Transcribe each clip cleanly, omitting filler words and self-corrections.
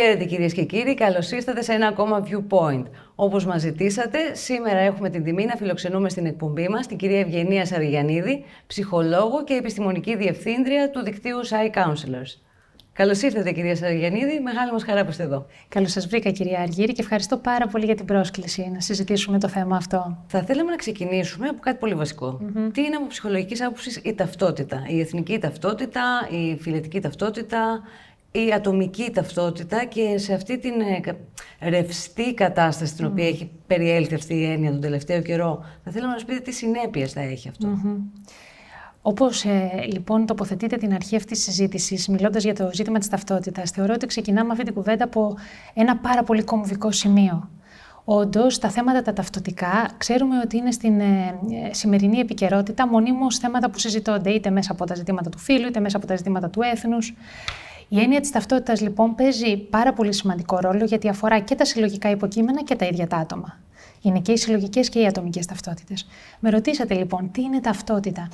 Χαίρετε κυρίες και κύριοι, καλώς ήρθατε σε ένα ακόμα Viewpoint. Όπως μας ζητήσατε, σήμερα έχουμε την τιμή να φιλοξενούμε στην εκπομπή μας την κυρία Ευγενία Σαριγιαννίδη, ψυχολόγο και επιστημονική διευθύντρια του δικτύου Psy Counselors. Καλώς ήρθατε κυρία Σαριγιαννίδη, μεγάλη μας χαρά που είστε εδώ. Καλώς σας βρήκα κυρία Αργύρη και ευχαριστώ πάρα πολύ για την πρόσκληση να συζητήσουμε το θέμα αυτό. Θα θέλαμε να ξεκινήσουμε από κάτι πολύ βασικό. Τι είναι από ψυχολογικής άποψης η ταυτότητα, η εθνική ταυτότητα, η φυλετική ταυτότητα, η ατομική ταυτότητα και σε αυτή την ρευστή κατάσταση στην οποία έχει περιέλθει αυτή η έννοια τον τελευταίο καιρό, θα θέλαμε να μας πείτε τι συνέπειες θα έχει αυτό. Όπως λοιπόν τοποθετείτε την αρχή αυτής της συζήτησης, μιλώντας για το ζήτημα της ταυτότητας, θεωρώ ότι ξεκινάμε αυτή την κουβέντα από ένα πάρα πολύ κομβικό σημείο. Όντως, τα θέματα τα ταυτοτικά ξέρουμε ότι είναι στην σημερινή επικαιρότητα μονίμως θέματα που συζητώνται είτε μέσα από τα ζητήματα του φύλου, είτε μέσα από τα ζητήματα του έθνους. Η έννοια της ταυτότητας λοιπόν παίζει πάρα πολύ σημαντικό ρόλο γιατί αφορά και τα συλλογικά υποκείμενα και τα ίδια τα άτομα. Είναι και οι συλλογικές και οι ατομικές ταυτότητες. Με ρωτήσατε λοιπόν τι είναι ταυτότητα.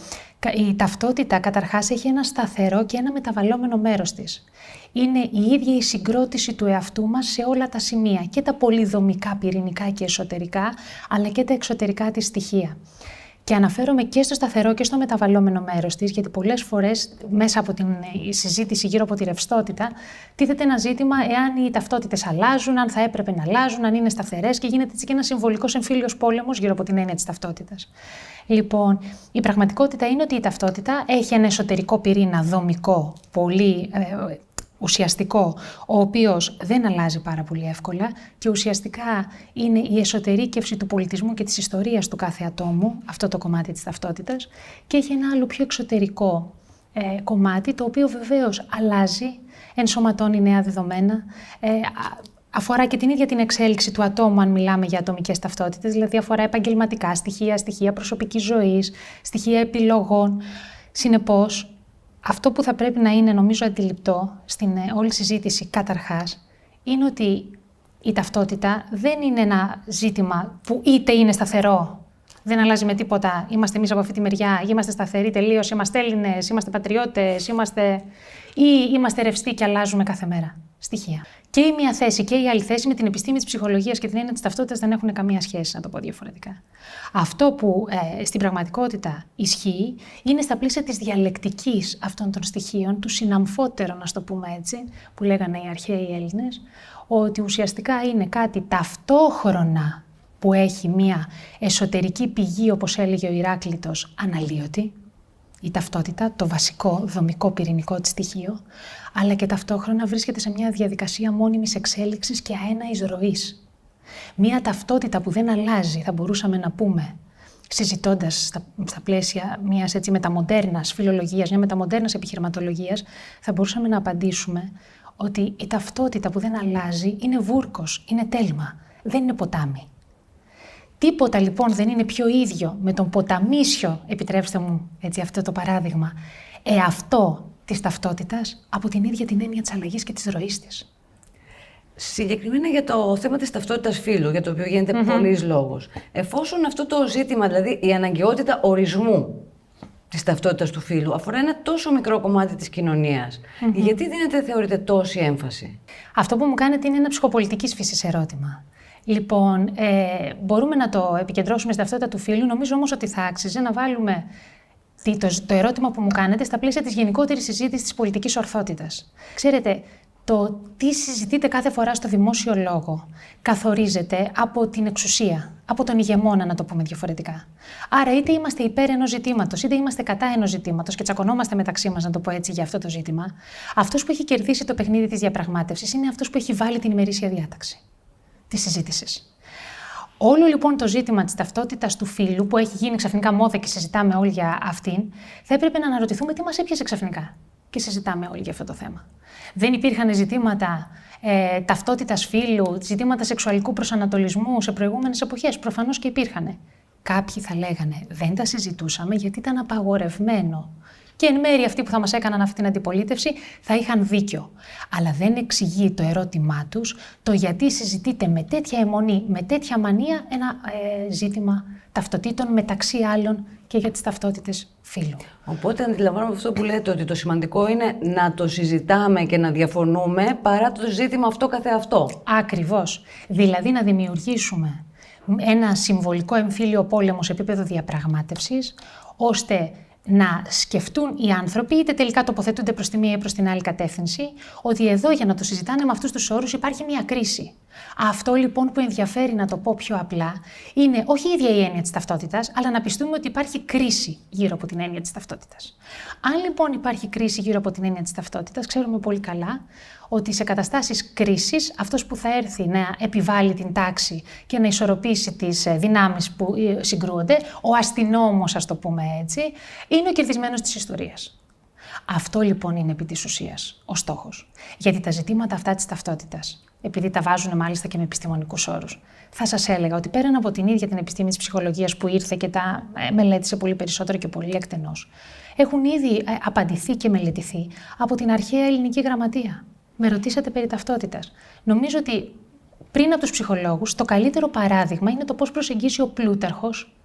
Η ταυτότητα καταρχάς έχει ένα σταθερό και ένα μεταβαλλόμενο μέρος της. Είναι η ίδια η συγκρότηση του εαυτού μας σε όλα τα σημεία, και τα πολυδομικά, πυρηνικά και εσωτερικά, αλλά και τα εξωτερικά της στοιχεία. Και αναφέρομαι και στο σταθερό και στο μεταβαλλόμενο μέρος της, γιατί πολλές φορές μέσα από την συζήτηση γύρω από τη ρευστότητα τίθεται ένα ζήτημα εάν οι ταυτότητες αλλάζουν, αν θα έπρεπε να αλλάζουν, αν είναι σταθερές και γίνεται έτσι και ένα συμβολικός εμφύλιος πόλεμος γύρω από την έννοια της ταυτότητας. Λοιπόν, η πραγματικότητα είναι ότι η ταυτότητα έχει ένα εσωτερικό πυρήνα δομικό, πολύ ουσιαστικό, ο οποίος δεν αλλάζει πάρα πολύ εύκολα και ουσιαστικά είναι η εσωτερήκευση του πολιτισμού και της ιστορίας του κάθε ατόμου, αυτό το κομμάτι της ταυτότητας, και έχει ένα άλλο πιο εξωτερικό κομμάτι, το οποίο βεβαίως αλλάζει, ενσωματώνει νέα δεδομένα, αφορά και την ίδια την εξέλιξη του ατόμου, αν μιλάμε για ατομικές ταυτότητες, δηλαδή αφορά επαγγελματικά στοιχεία, στοιχεία προσωπικής ζωής, στοιχεία επιλογών. Συνεπώς, αυτό που θα πρέπει να είναι, νομίζω, αντιληπτό στην όλη συζήτηση καταρχάς, είναι ότι η ταυτότητα δεν είναι ένα ζήτημα που είτε είναι σταθερό, δεν αλλάζει με τίποτα, είμαστε εμείς από αυτή τη μεριά, είμαστε σταθεροί τελείως, είμαστε Έλληνες, είμαστε πατριώτες, ή είμαστε ρευστοί και αλλάζουμε κάθε μέρα στοιχεία. Και η μία θέση και η άλλη θέση με την επιστήμη της ψυχολογίας και την έννοια της ταυτότητας δεν έχουν καμία σχέση, να το πω διαφορετικά. Αυτό που στην πραγματικότητα ισχύει είναι στα πλαίσια της διαλεκτικής αυτών των στοιχείων, του συναμφότερων, να το πούμε έτσι, που λέγανε οι αρχαίοι Έλληνες, ότι ουσιαστικά είναι κάτι ταυτόχρονα που έχει μία εσωτερική πηγή, όπως έλεγε ο Ηράκλειτος, αναλύωτη, η ταυτότητα, το βασικό δομικό πυρηνικό της στοιχείο, αλλά και ταυτόχρονα βρίσκεται σε μια διαδικασία μόνιμης εξέλιξης και αέναης ροής. Μια ταυτότητα που δεν αλλάζει, θα μπορούσαμε να πούμε, συζητώντας στα πλαίσια μιας έτσι μεταμοντέρνας φιλολογίας, μια μεταμοντέρνας επιχειρηματολογίας, θα μπορούσαμε να απαντήσουμε ότι η ταυτότητα που δεν αλλάζει είναι βούρκος, είναι τέλμα, δεν είναι ποτάμι. Τίποτα λοιπόν δεν είναι πιο ίδιο με τον ποταμίσιο, επιτρέψτε μου έτσι αυτό το παράδειγμα, εαυτό της ταυτότητας από την ίδια την έννοια της αλλαγής και της ροής της. Συγκεκριμένα για το θέμα της ταυτότητας φύλου, για το οποίο γίνεται πολύς λόγος. Εφόσον αυτό το ζήτημα, δηλαδή η αναγκαιότητα ορισμού της ταυτότητας του φύλου, αφορά ένα τόσο μικρό κομμάτι της κοινωνίας, γιατί δίνεται, θεωρείτε, τόση έμφαση? Αυτό που μου κάνετε είναι ένα ψυχοπολιτικής φύσης ερώτημα. Λοιπόν, μπορούμε να το επικεντρώσουμε στη ταυτότητα του φύλου, νομίζω όμως ότι θα άξιζε να βάλουμε το ερώτημα που μου κάνετε στα πλαίσια της γενικότερης συζήτησης της πολιτικής ορθότητας. Ξέρετε, το τι συζητείτε κάθε φορά στο δημόσιο λόγο καθορίζεται από την εξουσία, από τον ηγεμόνα, να το πούμε διαφορετικά. Άρα, είτε είμαστε υπέρ ενός ζητήματος, είτε είμαστε κατά ενός ζητήματος και τσακωνόμαστε μεταξύ μας, να το πω έτσι, για αυτό το ζήτημα, αυτός που έχει κερδίσει το παιχνίδι της διαπραγμάτευσης είναι αυτός που έχει βάλει την ημερήσια διάταξη της συζήτησης. Όλο λοιπόν το ζήτημα της ταυτότητας του φύλου, που έχει γίνει ξαφνικά μόδα και συζητάμε όλοι για αυτήν, θα έπρεπε να αναρωτηθούμε τι μας έπιασε ξαφνικά και συζητάμε όλοι για αυτό το θέμα. Δεν υπήρχαν ζητήματα ταυτότητας φύλου, ζητήματα σεξουαλικού προσανατολισμού σε προηγούμενες εποχές? Προφανώς και υπήρχαν. Κάποιοι θα λέγανε δεν τα συζητούσαμε γιατί ήταν απαγορευμένο. Και εν μέρει αυτοί που θα μας έκαναν αυτή την αντιπολίτευση θα είχαν δίκιο. Αλλά δεν εξηγεί το ερώτημά τους το γιατί συζητείται με τέτοια αιμονή, με τέτοια μανία ένα ζήτημα ταυτοτήτων μεταξύ άλλων και για τις ταυτότητες φύλου. Οπότε αντιλαμβάνομαι αυτό που λέτε, ότι το σημαντικό είναι να το συζητάμε και να διαφωνούμε παρά το ζήτημα αυτό καθεαυτό. Ακριβώς. Δηλαδή να δημιουργήσουμε ένα συμβολικό εμφύλιο πόλεμο σε επίπεδο διαπραγμάτευσης, ώστε να σκεφτούν οι άνθρωποι, είτε τελικά τοποθετούνται προς τη μία ή προς την άλλη κατεύθυνση, ότι εδώ για να το συζητάνε με αυτούς τους όρους υπάρχει μια κρίση. Αυτό λοιπόν που ενδιαφέρει, να το πω πιο απλά, είναι όχι η ίδια η έννοια της ταυτότητας, αλλά να πιστούμε ότι υπάρχει κρίση γύρω από την έννοια της ταυτότητας. Αν λοιπόν υπάρχει κρίση γύρω από την έννοια της ταυτότητας, ξέρουμε πολύ καλά ότι σε καταστάσεις κρίσης αυτός που θα έρθει να επιβάλλει την τάξη και να ισορροπήσει τις δυνάμεις που συγκρούονται, ο αστυνόμος, ας το πούμε έτσι, είναι ο κερδισμένος της ιστορίας. Αυτό λοιπόν είναι επί της ουσίας ο στόχος. Γιατί τα ζητήματα αυτά της ταυτότητας, επειδή τα βάζουν μάλιστα και με επιστημονικούς όρους, θα σας έλεγα ότι πέραν από την ίδια την επιστήμη της ψυχολογίας που ήρθε και τα μελέτησε πολύ περισσότερο και πολύ εκτενώς, έχουν ήδη απαντηθεί και μελετηθεί από την αρχαία ελληνική γραμματεία. Με ρωτήσατε περί ταυτότητας. Νομίζω ότι πριν από τους ψυχολόγους, το καλύτερο παράδειγμα είναι το πώς προσεγγίσει ο Πλούταρχος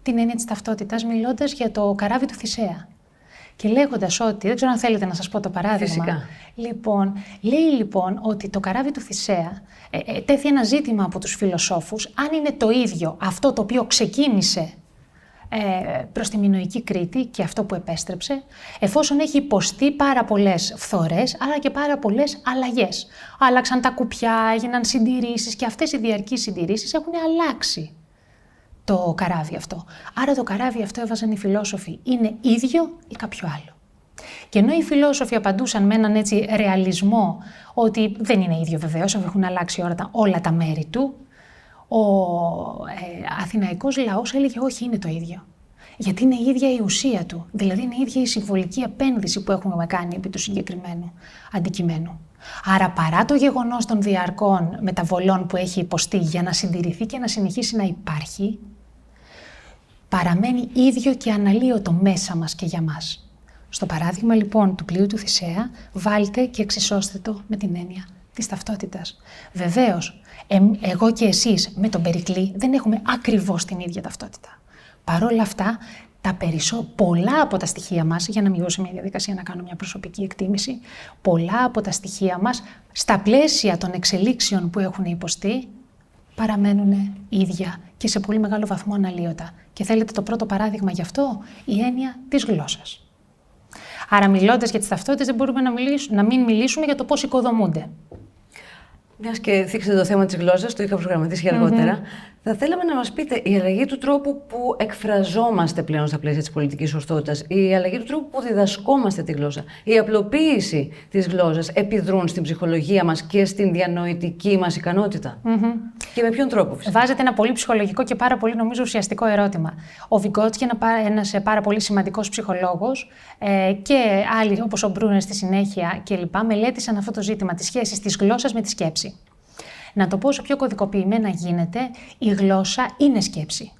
την έννοια της ταυτότητας, μιλώντας για το καράβι του Θησέα. Και λέγοντας ότι, δεν ξέρω αν θέλετε να σας πω το παράδειγμα. Φυσικά. Λοιπόν, λέει λοιπόν ότι το καράβι του Θησέα τέθη ένα ζήτημα από τους φιλοσόφους, αν είναι το ίδιο αυτό το οποίο ξεκίνησε προς τη Μινωική Κρήτη και αυτό που επέστρεψε, εφόσον έχει υποστεί πάρα πολλές φθορές, αλλά και πάρα πολλές αλλαγές. Άλλαξαν τα κουπιά, έγιναν συντηρήσεις και αυτές οι διαρκείς συντηρήσεις έχουν αλλάξει το καράβι αυτό. Άρα το καράβι αυτό, έβαζαν οι φιλόσοφοι, είναι ίδιο ή κάποιο άλλο. Και ενώ οι φιλόσοφοι απαντούσαν με έναν έτσι ρεαλισμό ότι δεν είναι ίδιο βεβαίως, έχουν αλλάξει όλα τα μέρη του, ο αθηναϊκός λαός έλεγε όχι, είναι το ίδιο. Γιατί είναι η ίδια η ουσία του, δηλαδή είναι η ίδια η συμβολική επένδυση που έχουμε κάνει επί του συγκεκριμένου αντικειμένου. Άρα παρά το γεγονός των διαρκών μεταβολών που έχει υποστεί για να συντηρηθεί και να συνεχίσει να υπάρχει, παραμένει ίδιο και αναλύωτο μέσα μας και για μας. Στο παράδειγμα λοιπόν του πλοίου του Θησέα, βάλτε και εξισώστε το με την έννοια της ταυτότητας. Βεβαίως, εγώ και εσείς με τον Περικλή δεν έχουμε ακριβώς την ίδια ταυτότητα. Παρ' όλα αυτά, πολλά από τα στοιχεία μας, για να μην βγω σε μια διαδικασία να κάνω μια προσωπική εκτίμηση, πολλά από τα στοιχεία μας, στα πλαίσια των εξελίξεων που έχουν υποστεί, παραμένουν ίδια και σε πολύ μεγάλο βαθμό αναλύωτα. Και θέλετε το πρώτο παράδειγμα γι' αυτό, η έννοια της γλώσσας. Άρα μιλώντας για τις ταυτότητες δεν μπορούμε να μην μιλήσουμε για το πώς οικοδομούνται. Μιας και θίξετε το θέμα της γλώσσας, το είχα προγραμματίσει για αργότερα, θα θέλαμε να μας πείτε η αλλαγή του τρόπου που εκφραζόμαστε πλέον στα πλαίσια της πολιτικής σωστότητας, η αλλαγή του τρόπου που διδασκόμαστε τη γλώσσα, η απλοποίηση της γλώσσας επιδρούν στην ψυχολογία μας και στην διανοητική μας ικανότητα. Και με ποιον τρόπο, φυσικά. Βάζετε ένα πολύ ψυχολογικό και πάρα πολύ νομίζω ουσιαστικό ερώτημα. Ο Βιγκότσκι, ένας πάρα πολύ σημαντικός ψυχολόγος και άλλοι όπως ο Μπρούνερ στη συνέχεια κλπ. Μελέτησαν αυτό το ζήτημα της σχέσης της γλώσσας με τη σκέψη. Να το πω όσο πιο κωδικοποιημένα γίνεται, η γλώσσα είναι σκέψη.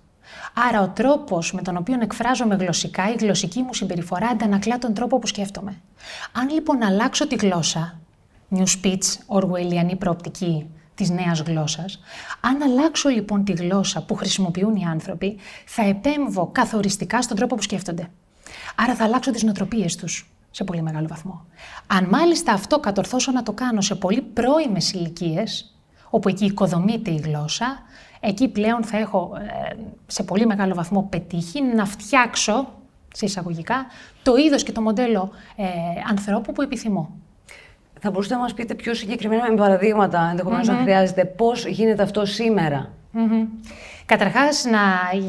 Άρα ο τρόπος με τον οποίο εκφράζομαι γλωσσικά, η γλωσσική μου συμπεριφορά αντανακλά τον τρόπο που σκέφτομαι. Αν λοιπόν αλλάξω τη γλώσσα, New Speech, Orwellianή προοπτική της νέας γλώσσας, αν αλλάξω λοιπόν τη γλώσσα που χρησιμοποιούν οι άνθρωποι, θα επέμβω καθοριστικά στον τρόπο που σκέφτονται. Άρα θα αλλάξω τις νοοτροπίες τους σε πολύ μεγάλο βαθμό. Αν μάλιστα αυτό κατορθώσω να το κάνω σε πολύ πρώιμες ηλικίες, όπου εκεί οικοδομείται η γλώσσα, εκεί πλέον θα έχω σε πολύ μεγάλο βαθμό πετύχει να φτιάξω, σε εισαγωγικά, το είδος και το μοντέλο ανθρώπου που επιθυμώ. Θα μπορούσατε να μας πείτε πιο συγκεκριμένα με παραδείγματα, ενδεχομένως να χρειάζεται, πώς γίνεται αυτό σήμερα. Καταρχάς,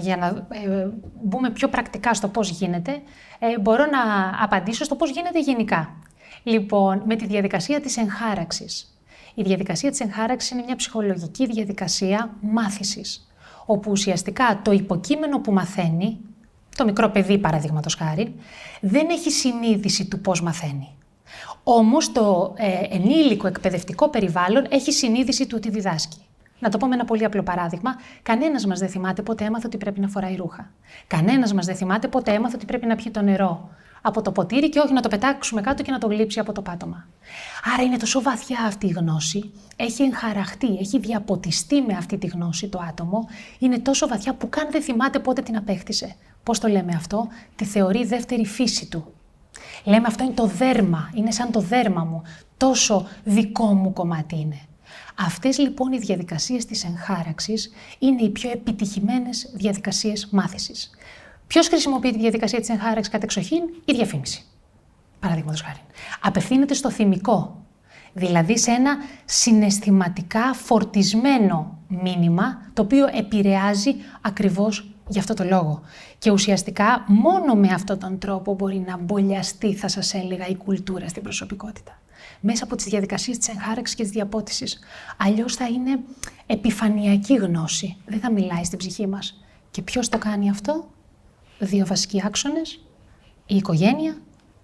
για να μπούμε πιο πρακτικά στο πώς γίνεται, μπορώ να απαντήσω στο πώς γίνεται γενικά. Λοιπόν, με τη διαδικασία της εγχάραξης. Η διαδικασία της εγχάραξης είναι μια ψυχολογική διαδικασία μάθησης, όπου ουσιαστικά το υποκείμενο που μαθαίνει, το μικρό παιδί παραδείγματος χάρη, δεν έχει συνείδηση του πώς μαθαίνει. Όμως το ενήλικο εκπαιδευτικό περιβάλλον έχει συνείδηση του ότι διδάσκει. Να το πω με ένα πολύ απλό παράδειγμα. Κανένας μας δεν θυμάται πότε έμαθε ότι πρέπει να φοράει ρούχα. Κανένας μας δεν θυμάται πότε έμαθε ότι πρέπει να πιει το νερό από το ποτήρι και όχι να το πετάξουμε κάτω και να το γλύψει από το πάτωμα. Άρα είναι τόσο βαθιά αυτή η γνώση, έχει εγχαραχτεί, έχει διαποτιστεί με αυτή τη γνώση το άτομο, είναι τόσο βαθιά που καν δεν θυμάται πότε την απέκτησε, Πώς το λέμε αυτό? Τη θεωρεί δεύτερη φύση του. Λέμε αυτό είναι το δέρμα, είναι σαν το δέρμα μου, τόσο δικό μου κομμάτι είναι. Αυτές λοιπόν οι διαδικασίες της εγχάραξης είναι οι πιο επιτυχημένες διαδικασίες μάθησης. Ποιος χρησιμοποιεί τη διαδικασία της εγχάραξης κατεξοχήν? Η διαφήμιση. Παραδείγματος χάρη. Απευθύνεται στο θυμικό, δηλαδή σε ένα συναισθηματικά φορτισμένο μήνυμα, το οποίο επηρεάζει ακριβώς γι' αυτό το λόγο. Και ουσιαστικά μόνο με αυτόν τον τρόπο μπορεί να μπολιαστεί, θα σας έλεγα, η κουλτούρα στην προσωπικότητα. Μέσα από τις διαδικασίες της εγχάραξης και της διαπότισης. Αλλιώς θα είναι επιφανειακή γνώση, δεν θα μιλάει στην ψυχή μας. Και ποιος το κάνει αυτό? 2 βασικοί άξονες, η οικογένεια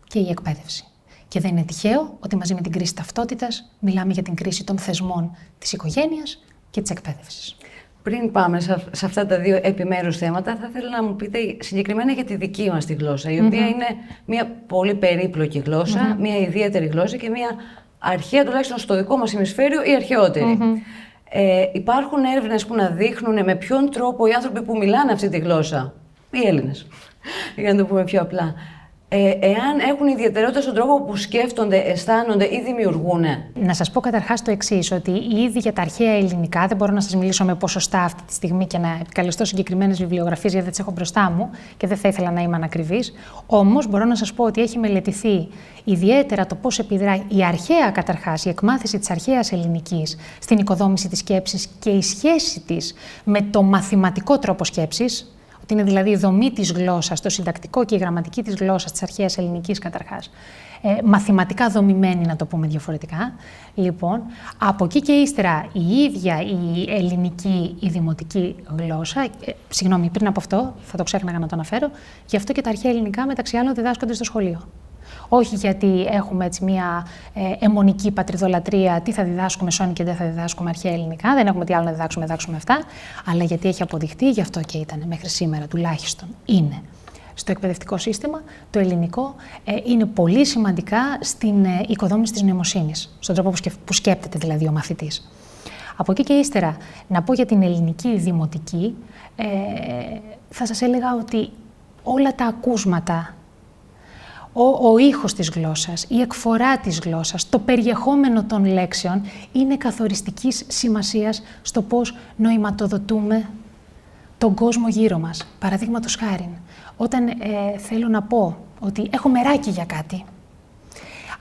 και η εκπαίδευση. Και δεν είναι τυχαίο ότι μαζί με την κρίση ταυτότητας μιλάμε για την κρίση των θεσμών της οικογένειας και της εκπαίδευσης. Πριν πάμε σε αυτά τα 2 επιμέρους θέματα, θα ήθελα να μου πείτε συγκεκριμένα για τη δική μας τη γλώσσα, η οποία είναι μια πολύ περίπλοκη γλώσσα, μια ιδιαίτερη γλώσσα και μια αρχαία, τουλάχιστον στο δικό μας ημισφαίριο, η αρχαιότερη. Υπάρχουν έρευνες που να δείχνουν με ποιον τρόπο οι άνθρωποι που μιλάνε αυτή τη γλώσσα, οι Έλληνες, για να το πούμε πιο απλά, εάν έχουν ιδιαιτερότητα στον τρόπο που σκέφτονται, αισθάνονται ή δημιουργούν. Να σας πω καταρχάς το εξής, ότι ήδη για τα αρχαία ελληνικά, δεν μπορώ να σας μιλήσω με ποσοστά αυτή τη στιγμή και να επικαλεστώ συγκεκριμένες βιβλιογραφίες, γιατί δεν τις έχω μπροστά μου και δεν θα ήθελα να είμαι ανακριβής. Όμως μπορώ να σας πω ότι έχει μελετηθεί ιδιαίτερα το πώς επιδράει η αρχαία καταρχάς, η εκμάθηση της αρχαίας ελληνικής στην οικοδόμηση της σκέψης και η σχέση της με το μαθηματικό τρόπο σκέψης. Ότι είναι δηλαδή η δομή της γλώσσας, το συντακτικό και η γραμματική της γλώσσας της αρχαίας ελληνικής καταρχάς. Μαθηματικά δομημένη, να το πούμε διαφορετικά. Λοιπόν, από εκεί και ύστερα η ίδια η ελληνική, η δημοτική γλώσσα, συγγνώμη, πριν από αυτό, θα το ξέχναγα να το αναφέρω, γι' αυτό και τα αρχαία ελληνικά μεταξύ άλλων διδάσκονται στο σχολείο. Όχι γιατί έχουμε έτσι μια αιμονική πατριδολατρία, τι θα διδάσκουμε σώνη και δεν θα διδάσκουμε αρχαία ελληνικά, δεν έχουμε τι άλλο να διδάξουμε αυτά, αλλά γιατί έχει αποδειχτεί, γι' αυτό και ήταν μέχρι σήμερα τουλάχιστον, είναι στο εκπαιδευτικό σύστημα, το ελληνικό είναι πολύ σημαντικά στην οικοδόμηση της νοημοσύνης, στον τρόπο που σκέπτεται δηλαδή ο μαθητής. Από εκεί και ύστερα, να πω για την ελληνική δημοτική, θα σας έλεγα ότι όλα τα ακούσματα, ο ήχος της γλώσσας, η εκφορά της γλώσσας, το περιεχόμενο των λέξεων είναι καθοριστικής σημασίας στο πώς νοηματοδοτούμε τον κόσμο γύρω μας. Παραδείγματος χάριν, όταν θέλω να πω ότι έχω μεράκι για κάτι,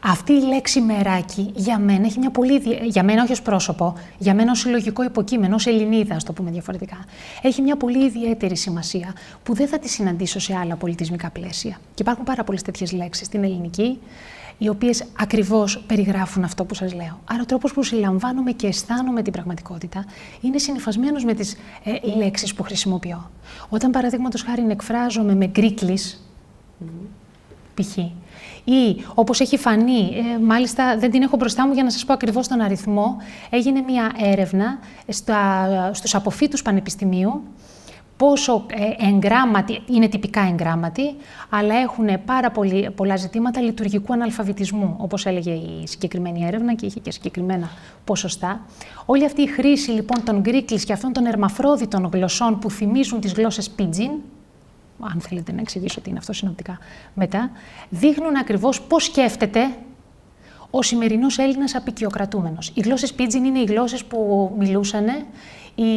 αυτή η λέξη μεράκι για μένα έχει μια πολύ. Για μένα, όχι ως πρόσωπο, για μένα ως συλλογικό υποκείμενο, ως Ελληνίδα, ας το πούμε διαφορετικά, έχει μια πολύ ιδιαίτερη σημασία που δεν θα τη συναντήσω σε άλλα πολιτισμικά πλαίσια. Και υπάρχουν πάρα πολλές τέτοιες λέξεις στην ελληνική, οι οποίες ακριβώς περιγράφουν αυτό που σας λέω. Άρα, ο τρόπος που συλλαμβάνομαι και αισθάνομαι την πραγματικότητα είναι συνυφασμένος με τις λέξεις που χρησιμοποιώ. Όταν, παραδείγματος χάρη, εκφράζομαι με γκρίκλις, π.χ. Ή όπως έχει φανεί, μάλιστα δεν την έχω μπροστά μου για να σας πω ακριβώς τον αριθμό, έγινε μια έρευνα στους αποφύτους πανεπιστημίου, πόσο εγγράμματοι, είναι τυπικά εγγράμματοι, αλλά έχουν πάρα πολλά ζητήματα λειτουργικού αναλφαβητισμού, όπως έλεγε η συγκεκριμένη έρευνα και είχε και συγκεκριμένα ποσοστά. Όλη αυτή η χρήση λοιπόν των γκρίκλις και αυτών των ερμαφρόδιτων γλωσσών που θυμίζουν τις γλώσσες πίτζιν, αν θέλετε να εξηγήσω τι είναι αυτό συνοπτικά μετά, δείχνουν ακριβώς πώς σκέφτεται ο σημερινός Έλληνας απικιοκρατούμενος. Οι γλώσσες πίτζιν είναι οι γλώσσες που μιλούσαν οι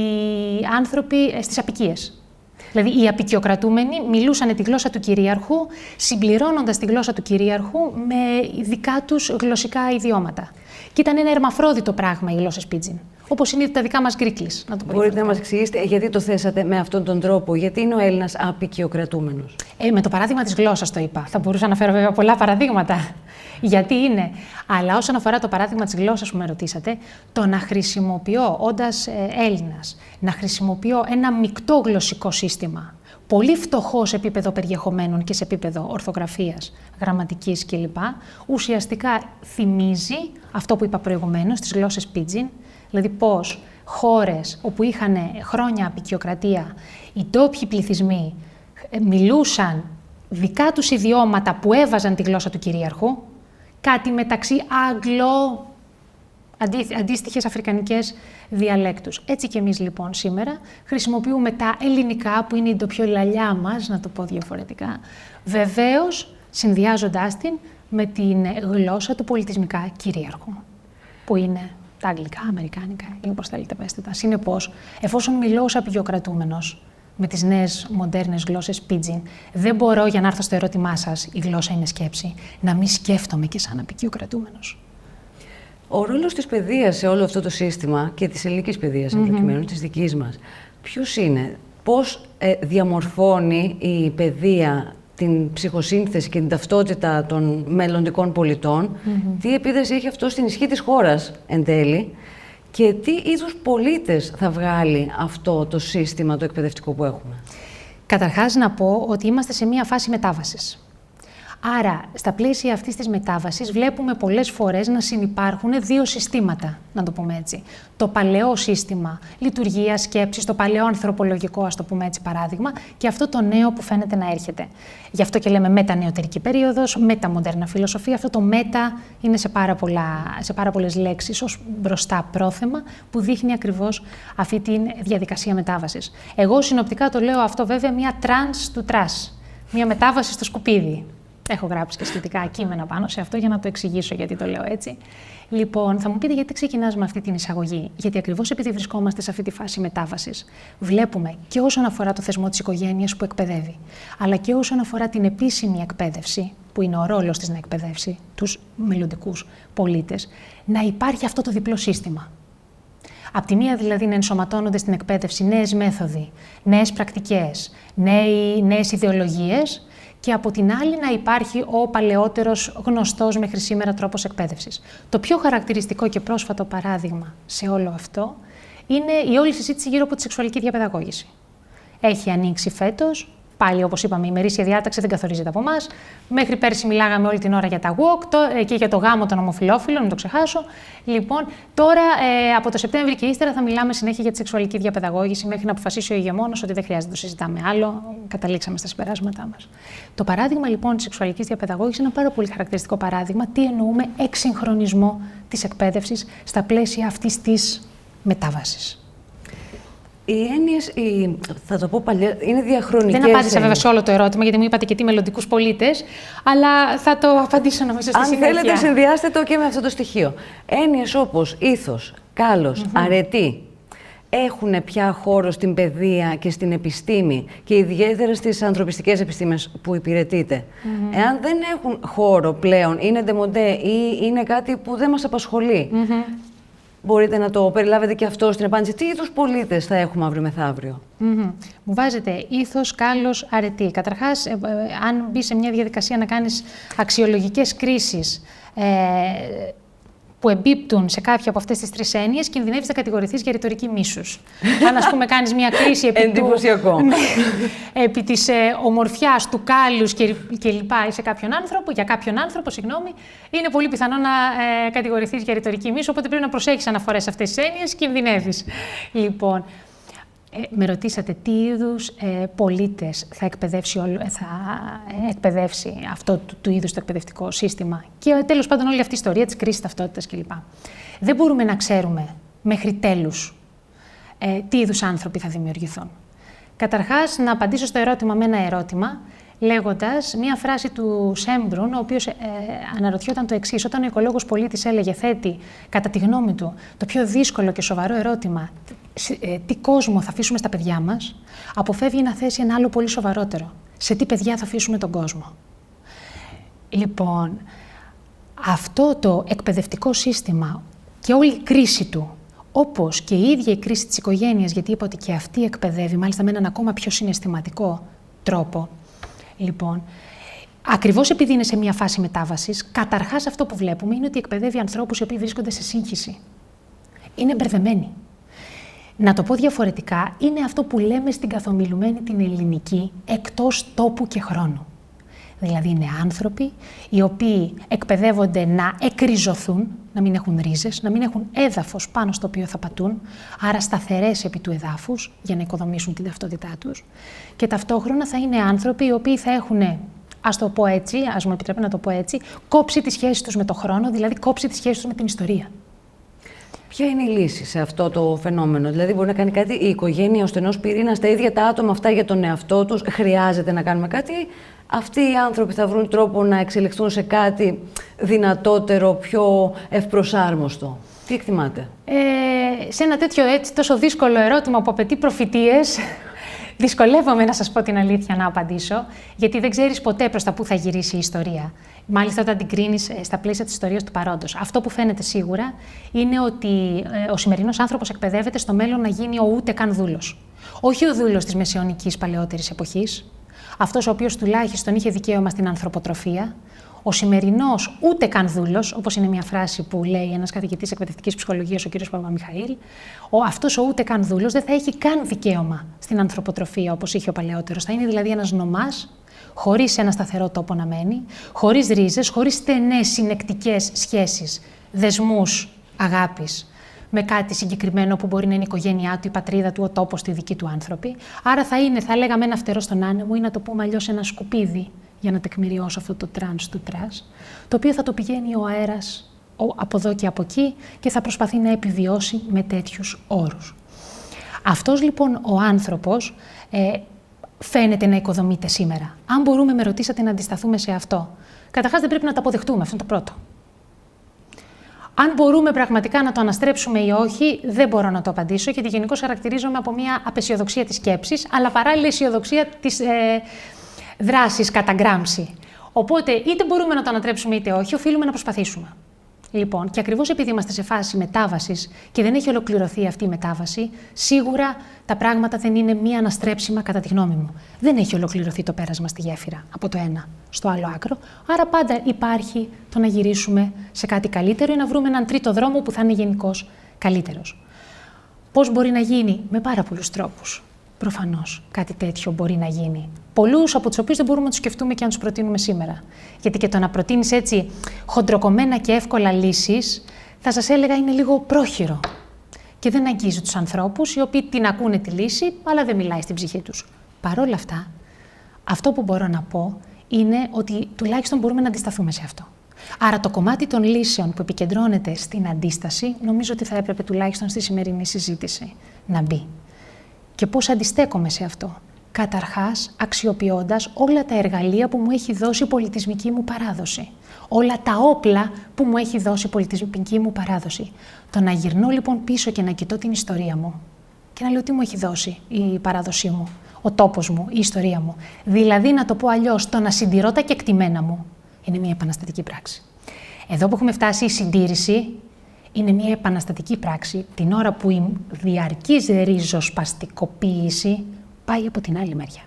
άνθρωποι στις απικίες. Δηλαδή, οι απικιοκρατούμενοι μιλούσαν τη γλώσσα του κυρίαρχου, συμπληρώνοντας τη γλώσσα του κυρίαρχου με δικά τους γλωσσικά ιδιώματα. Και ήταν ένα ερμαφρόδιτο πράγμα οι γλώσσες πίτζιν. Όπως είναι τα δικά μας γκρίκλις. Μπορείτε να μας εξηγήσετε γιατί το θέσατε με αυτόν τον τρόπο, γιατί είναι ο Έλληνας απικιοκρατούμενος? Με το παράδειγμα της γλώσσας το είπα. Θα μπορούσα να φέρω βέβαια πολλά παραδείγματα. Γιατί είναι. Αλλά όσον αφορά το παράδειγμα της γλώσσας που με ρωτήσατε, το να χρησιμοποιώ, όντας Έλληνας, να χρησιμοποιώ ένα μεικτό γλωσσικό σύστημα, πολύ φτωχό σε επίπεδο περιεχομένων και σε επίπεδο ορθογραφίας, γραμματικής κλπ. Ουσιαστικά θυμίζει αυτό που είπα προηγουμένως, τις γλώσσες πίτζιν, δηλαδή πώς χώρες όπου είχαν χρόνια απικιοκρατία, οι ντόπιοι πληθυσμοί μιλούσαν δικά τους ιδιώματα που έβαζαν τη γλώσσα του κυρίαρχου, κάτι μεταξύ αντίστοιχες αφρικανικές διαλέκτους. Έτσι και εμείς λοιπόν σήμερα χρησιμοποιούμε τα ελληνικά, που είναι η ντοπιολαλιά μας, να το πω διαφορετικά, βεβαίως συνδυάζοντάς την με την γλώσσα του πολιτισμικά κυρίαρχου, που είναι τα αγγλικά, αμερικάνικα ή όπως θέλετε πέστε τα. Συνεπώς, εφόσον μιλώ ως απεικιοκρατούμενος με τις νέες μοντέρνες γλώσσες pidgin, δεν μπορώ, για να έρθω στο ερώτημά σας, η γλώσσα είναι σκέψη, να μην σκέφτομαι και σαν απεικιοκρατούμενος. Ο ρόλος της παιδείας σε όλο αυτό το σύστημα και της ελληνικής παιδείας, προκειμένου της δικής μας, ποιος είναι, πώς διαμορφώνει η παιδεία την ψυχοσύνθεση και την ταυτότητα των μελλοντικών πολιτών, τι επίδραση έχει αυτό στην ισχύ της χώρας εν τέλει και τι είδους πολίτες θα βγάλει αυτό το σύστημα, το εκπαιδευτικό που έχουμε. Καταρχάς να πω ότι είμαστε σε μία φάση μετάβασης. Άρα, στα πλαίσια αυτής της μετάβασης βλέπουμε πολλές φορές να συνυπάρχουν δύο συστήματα, να το πούμε έτσι. Το παλαιό σύστημα λειτουργίας, σκέψης, το παλαιό ανθρωπολογικό, ας το πούμε έτσι παράδειγμα, και αυτό το νέο που φαίνεται να έρχεται. Γι' αυτό και λέμε μετανεωτερική περίοδος, μεταμοντέρνα φιλοσοφία. Αυτό το μετα είναι σε πάρα πολλές λέξεις ως μπροστά πρόθεμα που δείχνει ακριβώς αυτή τη διαδικασία μετάβασης. Εγώ συνοπτικά το λέω αυτό βέβαια μια τρανς του τρας, μια μετάβαση στο σκουπίδι. Έχω γράψει και σχετικά κείμενα πάνω σε αυτό για να το εξηγήσω γιατί το λέω έτσι. Λοιπόν, θα μου πείτε γιατί ξεκινάς με αυτή την εισαγωγή. Γιατί ακριβώς επειδή βρισκόμαστε σε αυτή τη φάση μετάβασης, βλέπουμε και όσον αφορά το θεσμό της οικογένειας που εκπαιδεύει, αλλά και όσον αφορά την επίσημη εκπαίδευση, που είναι ο ρόλος της να εκπαιδεύσει τους μελλοντικούς πολίτες, να υπάρχει αυτό το διπλό σύστημα. Απ' τη μία δηλαδή να ενσωματώνονται στην εκπαίδευση νέες μέθοδοι, νέες πρακτικές, νέες ιδεολογίες, και από την άλλη να υπάρχει ο παλαιότερος γνωστός μέχρι σήμερα τρόπος εκπαίδευσης. Το πιο χαρακτηριστικό και πρόσφατο παράδειγμα σε όλο αυτό είναι η όλη συζήτηση γύρω από τη σεξουαλική διαπαιδαγώγηση. Έχει ανοίξει φέτος, πάλι όπως είπαμε η ημερήσια διάταξη δεν καθορίζεται από εμάς. Μέχρι πέρσι μιλάγαμε όλη την ώρα για τα walk και για το γάμο των ομοφυλόφιλων, μην το ξεχάσω. Λοιπόν, τώρα από το Σεπτέμβρη και ύστερα θα μιλάμε συνέχεια για τη σεξουαλική διαπαιδαγώγηση μέχρι να αποφασίσει ο ηγεμόνος ότι δεν χρειάζεται να το συζητάμε άλλο. Καταλήξαμε στα συμπεράσματά μας. Το παράδειγμα λοιπόν της σεξουαλικής διαπαιδαγώγησης είναι ένα πάρα πολύ χαρακτηριστικό παράδειγμα. Τι εννοούμε εξυγχρονισμό της εκπαίδευσης στα πλαίσια αυτής της μετάβασης. Οι έννοιες, θα το πω παλιά, είναι διαχρονικές. Δεν απάντησα βέβαια σε όλο το ερώτημα, γιατί μου είπατε και τι μελλοντικούς πολίτες, αλλά θα το απαντήσω νομίζω στη συνέχεια. Αν θέλετε, συνδυάστε το και με αυτό το στοιχείο. Έννοιες όπως ήθος, κάλος, αρετή, έχουν πια χώρο στην παιδεία και στην επιστήμη και ιδιαίτερα στις ανθρωπιστικές επιστήμες που υπηρετείτε. Εάν δεν έχουν χώρο πλέον, είναι ντεμοντέ ή είναι κάτι που δεν μας απασχολεί, μπορείτε να το περιλάβετε και αυτό στην απάντηση. Τι είδους πολίτες θα έχουμε αύριο μεθαύριο? Μου βάζετε ήθος, κάλος, αρετή. Καταρχάς, αν μπει σε μια διαδικασία να κάνεις αξιολογικές κρίσεις που εμπίπτουν σε κάποια από αυτές τις τρεις έννοιες, κινδυνεύεις να κατηγορηθείς για ρητορική μίσους. Αν, ας πούμε, κάνεις μια κρίση επί της ομορφιάς, του κάλους και λοιπά για κάποιον άνθρωπο, είναι πολύ πιθανό να κατηγορηθείς για ρητορική μίσου, οπότε πρέπει να προσέχεις αναφορές σε αυτές τις έννοιες, κινδυνεύεις. Λοιπόν, με ρωτήσατε τι είδους πολίτες θα εκπαιδεύσει αυτό του είδους το εκπαιδευτικό σύστημα και τέλος πάντων όλη αυτή η ιστορία της κρίσης ταυτότητας κλπ. Δεν μπορούμε να ξέρουμε μέχρι τέλους τι είδους άνθρωποι θα δημιουργηθούν. Καταρχάς, να απαντήσω στο ερώτημα με ένα ερώτημα, λέγοντας μία φράση του Σέμπρουν, ο οποίος αναρωτιόταν το εξής: όταν ο οικολόγος πολίτης έλεγε, θέτει κατά τη γνώμη του το πιο δύσκολο και σοβαρό ερώτημα, τι κόσμο θα αφήσουμε στα παιδιά μας, αποφεύγει να θέσει ένα άλλο πολύ σοβαρότερο: σε τι παιδιά θα αφήσουμε τον κόσμο. Λοιπόν, αυτό το εκπαιδευτικό σύστημα και όλη η κρίση του, όπως και η ίδια η κρίση της οικογένειας, γιατί είπα ότι και αυτή εκπαιδεύει, μάλιστα με έναν ακόμα πιο συναισθηματικό τρόπο. Λοιπόν, ακριβώς επειδή είναι σε μια φάση μετάβασης, καταρχάς αυτό που βλέπουμε είναι ότι εκπαιδεύει ανθρώπους οι οποίοι βρίσκονται σε σύγχυση. Είναι μπερδεμένοι. Να το πω διαφορετικά, είναι αυτό που λέμε στην καθομιλουμένη την ελληνική, εκτός τόπου και χρόνου. Δηλαδή είναι άνθρωποι οι οποίοι εκπαιδεύονται να εκριζωθούν, να μην έχουν ρίζες, να μην έχουν έδαφος πάνω στο οποίο θα πατούν, άρα σταθερές επί του εδάφους για να οικοδομήσουν την ταυτότητά τους. Και ταυτόχρονα θα είναι άνθρωποι οι οποίοι θα έχουν, ας το πω έτσι, ας μου επιτρέπετε να το πω έτσι, κόψει τις σχέσεις τους με το χρόνο, δηλαδή κόψει τις σχέσεις τους με την ιστορία. Ποια είναι η λύση σε αυτό το φαινόμενο? Δηλαδή, μπορεί να κάνει κάτι η οικογένεια, ο στενός πυρήνας, τα ίδια τα άτομα αυτά για τον εαυτό τους? Χρειάζεται να κάνουμε κάτι? Αυτοί οι άνθρωποι θα βρουν τρόπο να εξελιχθούν σε κάτι δυνατότερο, πιο ευπροσάρμοστο? Τι εκτιμάτε? Σε ένα τέτοιο τόσο δύσκολο ερώτημα που απαιτεί προφητείες, δυσκολεύομαι να σας πω την αλήθεια να απαντήσω, γιατί δεν ξέρεις ποτέ προς τα πού θα γυρίσει η ιστορία. Μάλιστα, όταν την κρίνεις στα πλαίσια της ιστορίας του παρόντος. Αυτό που φαίνεται σίγουρα είναι ότι ο σημερινός άνθρωπος εκπαιδεύεται στο μέλλον να γίνει ο ούτε καν δούλος. Όχι ο δούλος της μεσαιωνικής παλαιότερης εποχής, αυτός ο οποίος τουλάχιστον είχε δικαίωμα στην ανθρωποτροφία. Ο σημερινός ούτε καν δούλος, όπως είναι μια φράση που λέει ένας καθηγητής εκπαιδευτικής ψυχολογίας, ο κ. Παπαμιχαήλ, αυτός ο ούτε καν δούλος δεν θα έχει καν δικαίωμα στην ανθρωποτροφία όπως είχε ο παλαιότερος. Θα είναι δηλαδή ένας νομάς, χωρίς ένα σταθερό τόπο να μένει, χωρίς ρίζες, χωρίς στενές συνεκτικές σχέσεις, δεσμούς αγάπης, με κάτι συγκεκριμένο που μπορεί να είναι η οικογένειά του, η πατρίδα του, ο τόπος του, οι δικοί του άνθρωποι. Άρα θα είναι, θα λέγαμε, ένα φτερό στον άνεμο ή να το πούμε αλλιώς ένα σκουπίδι, για να τεκμηριώσω αυτό το τρανς του τρας, το οποίο θα το πηγαίνει ο αέρας από εδώ και από εκεί και θα προσπαθεί να επιβιώσει με τέτοιους όρους. Αυτός λοιπόν ο άνθρωπος φαίνεται να οικοδομείται σήμερα. Αν μπορούμε, με ρωτήσατε, να αντισταθούμε σε αυτό. Καταρχάς δεν πρέπει να το αποδεχτούμε, αυτό είναι το πρώτο. Αν μπορούμε πραγματικά να το αναστρέψουμε ή όχι, δεν μπορώ να το απαντήσω, γιατί γενικώς χαρακτηρίζομαι από μια απεσιοδοξία της σκέψης, αλλά παράλληλα αισιοδοξία της δράσης κατά Γκράμψη. Οπότε, είτε μπορούμε να το ανατρέψουμε είτε όχι, οφείλουμε να προσπαθήσουμε. Λοιπόν, και ακριβώς επειδή είμαστε σε φάση μετάβασης και δεν έχει ολοκληρωθεί αυτή η μετάβαση, σίγουρα τα πράγματα δεν είναι μία αναστρέψιμα, κατά τη γνώμη μου. Δεν έχει ολοκληρωθεί το πέρασμα στη γέφυρα από το ένα στο άλλο άκρο. Άρα, πάντα υπάρχει το να γυρίσουμε σε κάτι καλύτερο ή να βρούμε έναν τρίτο δρόμο που θα είναι γενικώς καλύτερος. Πώς μπορεί να γίνει? Με πάρα πολλούς τρόπους. Προφανώς κάτι τέτοιο μπορεί να γίνει. Πολλούς από τους οποίους δεν μπορούμε να τους σκεφτούμε και να τους προτείνουμε σήμερα. Γιατί και το να προτείνεις έτσι χοντροκομμένα και εύκολα λύσεις, θα σας έλεγα είναι λίγο πρόχειρο. Και δεν αγγίζει τους ανθρώπους, οι οποίοι την ακούνε τη λύση, αλλά δεν μιλάει στην ψυχή τους. Παρ' όλα αυτά, αυτό που μπορώ να πω είναι ότι τουλάχιστον μπορούμε να αντισταθούμε σε αυτό. Άρα το κομμάτι των λύσεων που επικεντρώνεται στην αντίσταση, νομίζω ότι θα έπρεπε τουλάχιστον στη σημερινή συζήτηση να μπει. Και πώς αντιστέκομαι σε αυτό? Καταρχάς, αξιοποιώντας όλα τα εργαλεία που μου έχει δώσει η πολιτισμική μου παράδοση. Όλα τα όπλα που μου έχει δώσει η πολιτισμική μου παράδοση. Το να γυρνώ λοιπόν πίσω και να κοιτώ την ιστορία μου και να λέω τι μου έχει δώσει η παράδοσή μου, ο τόπος μου, η ιστορία μου. Δηλαδή, να το πω αλλιώς, το να συντηρώ τα κεκτημένα μου είναι μια επαναστατική πράξη. Εδώ που έχουμε φτάσει, η συντήρηση είναι μια επαναστατική πράξη την ώρα που η διαρκής ριζοσπαστικοποίηση πάει από την άλλη μεριά.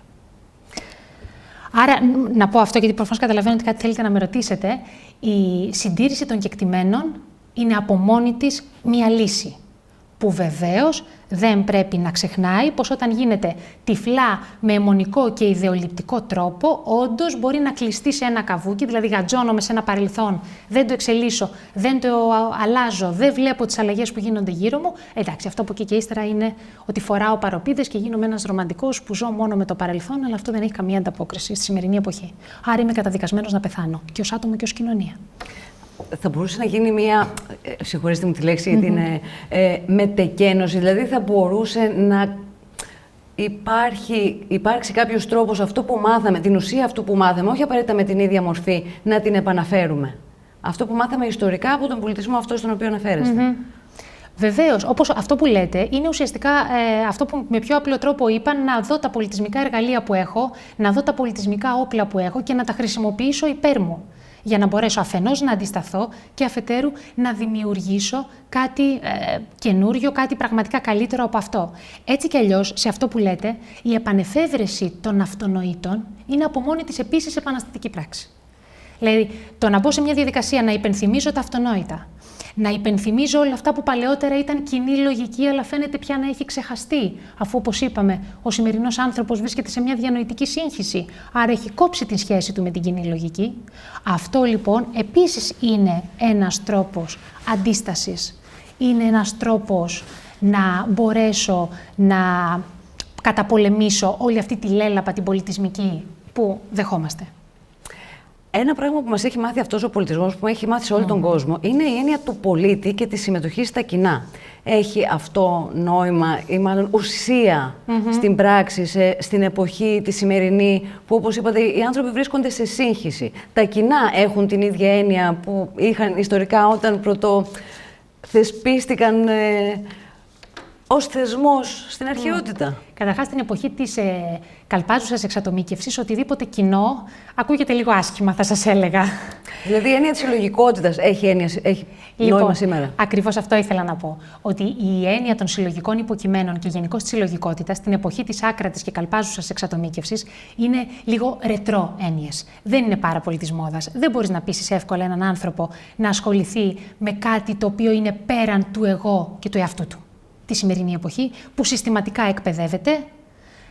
Άρα, να πω αυτό γιατί προφανώς καταλαβαίνω ότι κάτι θέλετε να με ρωτήσετε. Η συντήρηση των κεκτημένων είναι από μόνη της μια λύση, που βεβαίως δεν πρέπει να ξεχνάει πως όταν γίνεται τυφλά με αιμονικό και ιδεολειπτικό τρόπο, όντως μπορεί να κλειστεί σε ένα καβούκι, δηλαδή γατζώνομαι σε ένα παρελθόν, δεν το εξελίσσω, δεν το αλλάζω, δεν βλέπω τις αλλαγές που γίνονται γύρω μου. Εντάξει, αυτό από εκεί και ύστερα είναι ότι φοράω παροπίδες και γίνομαι ένας ρομαντικός που ζω μόνο με το παρελθόν, αλλά αυτό δεν έχει καμία ανταπόκριση στη σημερινή εποχή. Άρα είμαι καταδικασμένος να πεθάνω, και ως άτομο και ως κοινωνία. Θα μπορούσε να γίνει μια, συγχωρήστε μου τη λέξη, γιατί είναι μετεκένωση, δηλαδή θα μπορούσε να υπάρξει κάποιος τρόπος αυτό που μάθαμε, την ουσία αυτού που μάθαμε, όχι απαραίτητα με την ίδια μορφή, να την επαναφέρουμε. Αυτό που μάθαμε ιστορικά από τον πολιτισμό αυτό στον οποίο αναφέρεστε. Βεβαίως, όπως αυτό που λέτε, είναι ουσιαστικά αυτό που με πιο απλό τρόπο είπα, να δω τα πολιτισμικά εργαλεία που έχω, να δω τα πολιτισμικά όπλα που έχω και να τα χρησιμοποιήσω υπέρ μου. Για να μπορέσω αφενός να αντισταθώ και αφετέρου να δημιουργήσω κάτι καινούριο, κάτι πραγματικά καλύτερο από αυτό. Έτσι κι αλλιώς, σε αυτό που λέτε, η επανεφεύρεση των αυτονοήτων είναι από μόνη της επίσης επαναστατική πράξη. Δηλαδή, το να μπω σε μια διαδικασία να υπενθυμίζω τα αυτονόητα, να υπενθυμίζω όλα αυτά που παλαιότερα ήταν κοινή λογική, αλλά φαίνεται πια να έχει ξεχαστεί, αφού, όπως είπαμε, ο σημερινός άνθρωπος βρίσκεται σε μια διανοητική σύγχυση, άρα έχει κόψει τη σχέση του με την κοινή λογική. Αυτό λοιπόν επίσης είναι ένας τρόπος αντίστασης. Είναι ένας τρόπος να μπορέσω να καταπολεμήσω όλη αυτή τη λέλαπα την πολιτισμική που δεχόμαστε. Ένα πράγμα που μας έχει μάθει αυτός ο πολιτισμός, που έχει μάθει σε όλο τον κόσμο, είναι η έννοια του πολίτη και τη συμμετοχή στα κοινά. Έχει αυτό νόημα ή μάλλον ουσία στην πράξη, στην εποχή τη σημερινή, που όπως είπατε οι άνθρωποι βρίσκονται σε σύγχυση. Τα κοινά έχουν την ίδια έννοια που είχαν ιστορικά όταν πρωτοθεσπίστηκαν ως θεσμός στην αρχαιότητα. Καταρχάς, στην εποχή της καλπάζουσας εξατομίκευσης, οτιδήποτε κοινό ακούγεται λίγο άσχημα, θα σας έλεγα. Δηλαδή, η έννοια της συλλογικότητας έχει νόημα σήμερα. Ακριβώς αυτό ήθελα να πω. Ότι η έννοια των συλλογικών υποκειμένων και γενικώς της συλλογικότητας, στην εποχή της άκρατης και καλπάζουσας εξατομίκευσης, είναι λίγο ρετρό έννοιες. Δεν είναι πάρα πολύ της μόδας. Δεν μπορείς να πείσεις εύκολα έναν άνθρωπο να ασχοληθεί με κάτι το οποίο είναι πέραν του εγώ και του εαυτού του. Τη σημερινή εποχή, που συστηματικά εκπαιδεύεται